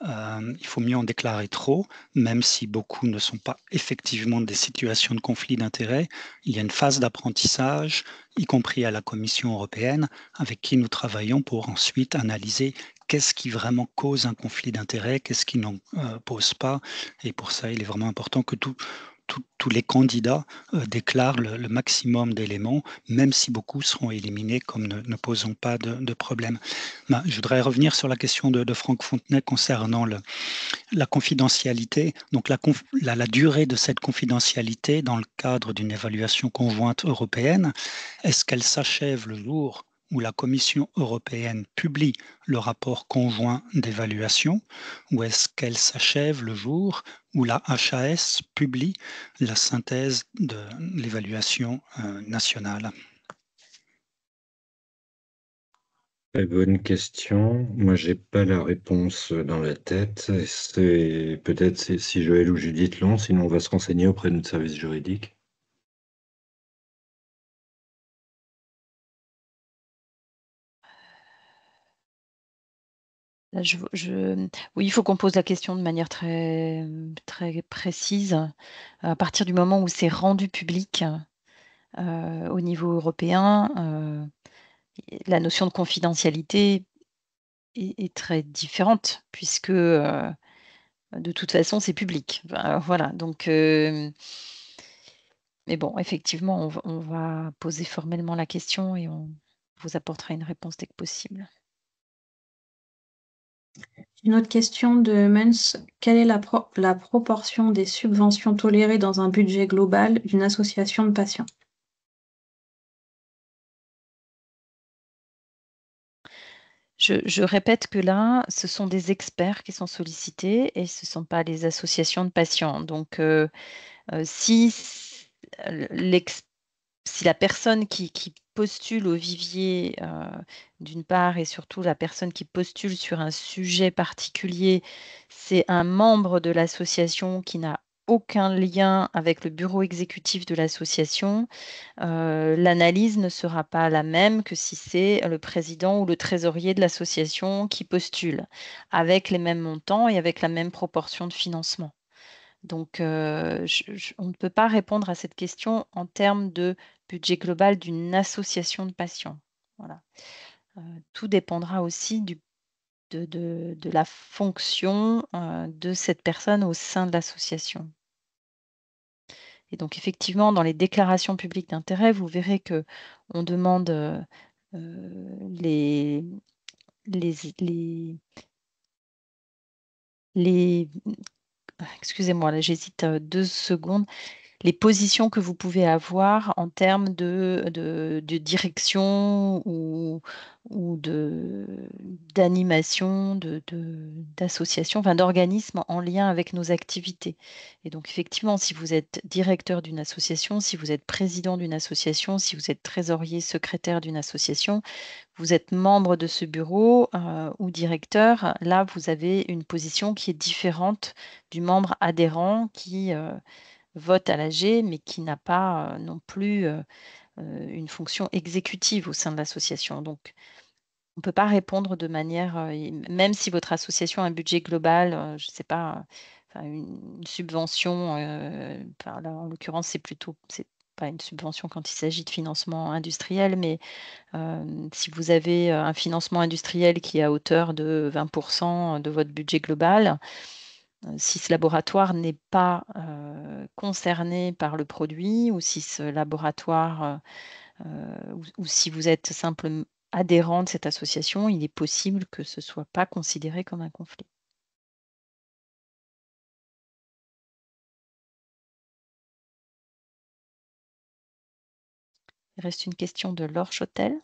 Il faut mieux en déclarer trop, même si beaucoup ne sont pas effectivement des situations de conflit d'intérêts. Il y a une phase d'apprentissage, y compris à la Commission européenne, avec qui nous travaillons pour ensuite analyser qu'est-ce qui vraiment cause un conflit d'intérêts, qu'est-ce qui n'en pose pas. Et pour ça, il est vraiment important que tous les candidats déclarent le maximum d'éléments, même si beaucoup seront éliminés comme ne posant pas de problème. Je voudrais revenir sur la question de Franck Fontenay concernant la confidentialité. Donc la durée de cette confidentialité dans le cadre d'une évaluation conjointe européenne, est-ce qu'elle s'achève le jour où la Commission européenne publie le rapport conjoint d'évaluation, ou est-ce qu'elle s'achève le jour où la HAS publie la synthèse de l'évaluation nationale? Très bonne question. Moi, j'ai pas la réponse dans la tête. C'est peut-être si Joël ou Judith l'ont, sinon on va se renseigner auprès de notre service juridique. Là, oui, il faut qu'on pose la question de manière très, très précise. À partir du moment où c'est rendu public au niveau européen, la notion de confidentialité est très différente puisque de toute façon, c'est public. Voilà. Donc, mais bon, effectivement, on va poser formellement la question et on vous apportera une réponse dès que possible. Une autre question de Mens. Quelle est la proportion des subventions tolérées dans un budget global d'une association de patients? Je répète que là, ce sont des experts qui sont sollicités et ce ne sont pas les associations de patients. Donc, si la personne qui postule au vivier, d'une part, et surtout la personne qui postule sur un sujet particulier, c'est un membre de l'association qui n'a aucun lien avec le bureau exécutif de l'association, l'analyse ne sera pas la même que si c'est le président ou le trésorier de l'association qui postule, avec les mêmes montants et avec la même proportion de financement. Donc, on ne peut pas répondre à cette question en termes de budget global d'une association de patients. Voilà. Tout dépendra aussi de la fonction de cette personne au sein de l'association. Et donc, effectivement, dans les déclarations publiques d'intérêt, vous verrez qu'on demande excusez-moi, là j'hésite 2 secondes. Les positions que vous pouvez avoir en termes de direction ou d'animation, d'association, enfin d'organisme en lien avec nos activités. Et donc effectivement, si vous êtes directeur d'une association, si vous êtes président d'une association, si vous êtes trésorier, secrétaire d'une association, vous êtes membre de ce bureau ou directeur, là vous avez une position qui est différente du membre adhérent qui vote à l'AG, mais qui n'a pas non plus une fonction exécutive au sein de l'association. Donc, on ne peut pas répondre de manière, même si votre association a un budget global, je ne sais pas, une subvention, là, en l'occurrence, c'est pas une subvention quand il s'agit de financement industriel, mais si vous avez un financement industriel qui est à hauteur de 20% de votre budget global, si ce laboratoire n'est pas concerné par le produit, ou si ce laboratoire, ou si vous êtes simplement adhérent de cette association, il est possible que ce ne soit pas considéré comme un conflit. Il reste une question de Laure Chotel.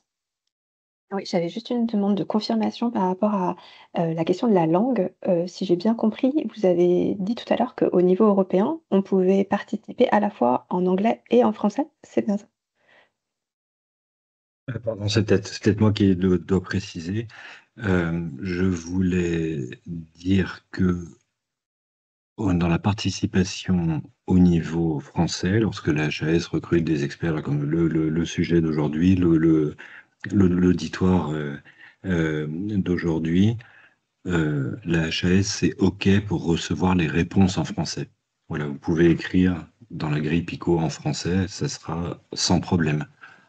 Oui, j'avais juste une demande de confirmation par rapport à la question de la langue. Si j'ai bien compris, vous avez dit tout à l'heure qu'au niveau européen, on pouvait participer à la fois en anglais et en français, c'est bien ça? Pardon, c'est peut-être moi qui dois préciser. Je voulais dire que dans la participation au niveau français, lorsque la HAS recrute des experts, comme le sujet d'aujourd'hui, l'auditoire d'aujourd'hui, la HAS, c'est OK pour recevoir les réponses en français. Voilà, vous pouvez écrire dans la grille Pico en français, ça sera sans problème.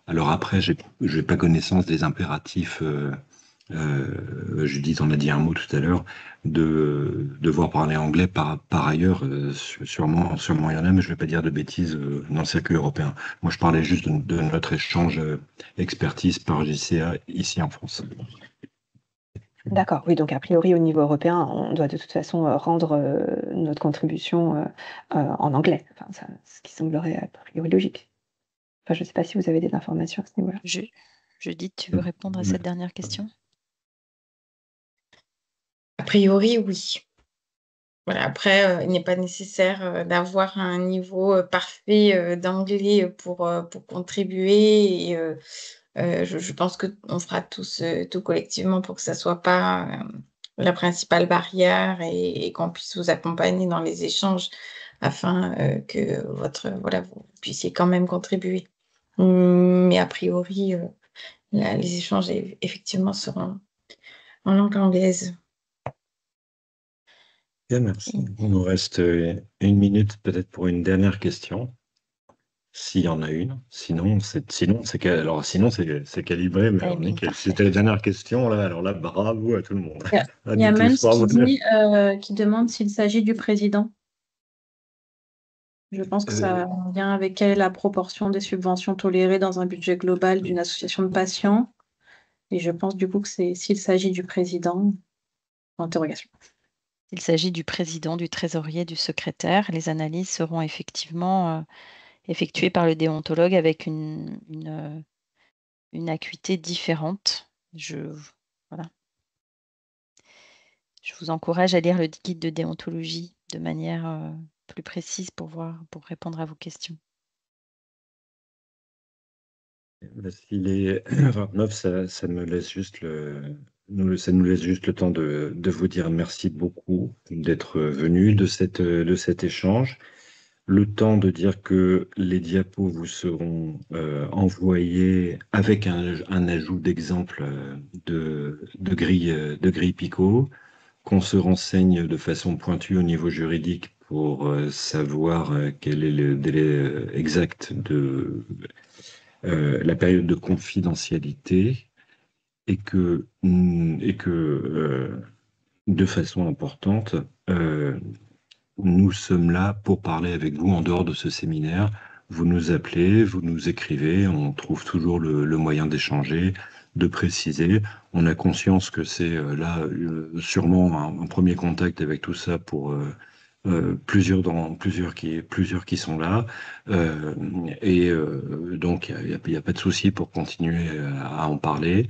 Alors après, je n'ai pas connaissance des impératifs, Judith en a dit un mot tout à l'heure, de devoir parler anglais par ailleurs, sûrement il y en a, mais je ne vais pas dire de bêtises dans le circuit européen. Moi, je parlais juste de notre échange expertise par JCA ici en France. D'accord, oui, donc a priori au niveau européen, on doit de toute façon rendre notre contribution en anglais. Enfin, ce qui semblerait a priori logique. Enfin, je ne sais pas si vous avez des informations à ce niveau-là. Judith, tu veux répondre à cette dernière question? A priori, oui. Voilà, après, il n'est pas nécessaire d'avoir un niveau parfait d'anglais pour contribuer. Et je pense qu'on fera tous tout collectivement pour que ça ne soit pas la principale barrière et qu'on puisse vous accompagner dans les échanges afin que vous puissiez quand même contribuer. Mais a priori, les échanges effectivement seront en langue anglaise. Bien, merci. Il nous reste 1 minute peut-être pour une dernière question, s'il y en a une. Sinon, c'est calibré, mais alors, nickel. Si c'était la dernière question, alors là, bravo à tout le monde. Il y a Mans qui demande s'il s'agit du président. Je pense que ça a un lien avec quelle est la proportion des subventions tolérées dans un budget global d'une association de patients. Et je pense du coup que c'est s'il s'agit du président. Interrogation. Il s'agit du président, du trésorier, du secrétaire. Les analyses seront effectivement effectuées par le déontologue avec une acuité différente. Voilà. Je vous encourage à lire le guide de déontologie de manière plus précise pour répondre à vos questions. S'il est 29, ça nous laisse juste le temps de vous dire merci beaucoup d'être venu de cet échange. Le temps de dire que les diapos vous seront envoyés avec un ajout d'exemple de grille Pico, qu'on se renseigne de façon pointue au niveau juridique pour savoir quel est le délai exact de la période de confidentialité et que de façon importante, nous sommes là pour parler avec vous en dehors de ce séminaire. Vous nous appelez, vous nous écrivez, on trouve toujours le moyen d'échanger, de préciser. On a conscience que c'est là sûrement un premier contact avec tout ça pour plusieurs qui sont là. Donc, il n'y a pas de souci pour continuer à en parler.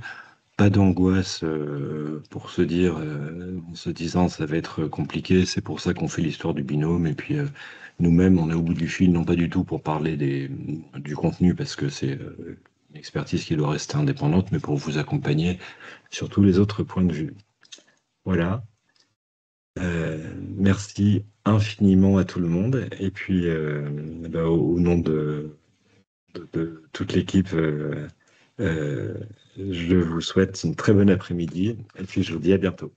Pas d'angoisse pour se dire, en se disant ça va être compliqué, c'est pour ça qu'on fait l'histoire du binôme. Et puis nous-mêmes, on est au bout du fil, non pas du tout pour parler du contenu, parce que c'est une expertise qui doit rester indépendante, mais pour vous accompagner sur tous les autres points de vue. Voilà. Merci infiniment à tout le monde. Et puis, au nom de toute l'équipe, je vous souhaite une très bonne après-midi et puis je vous dis à bientôt.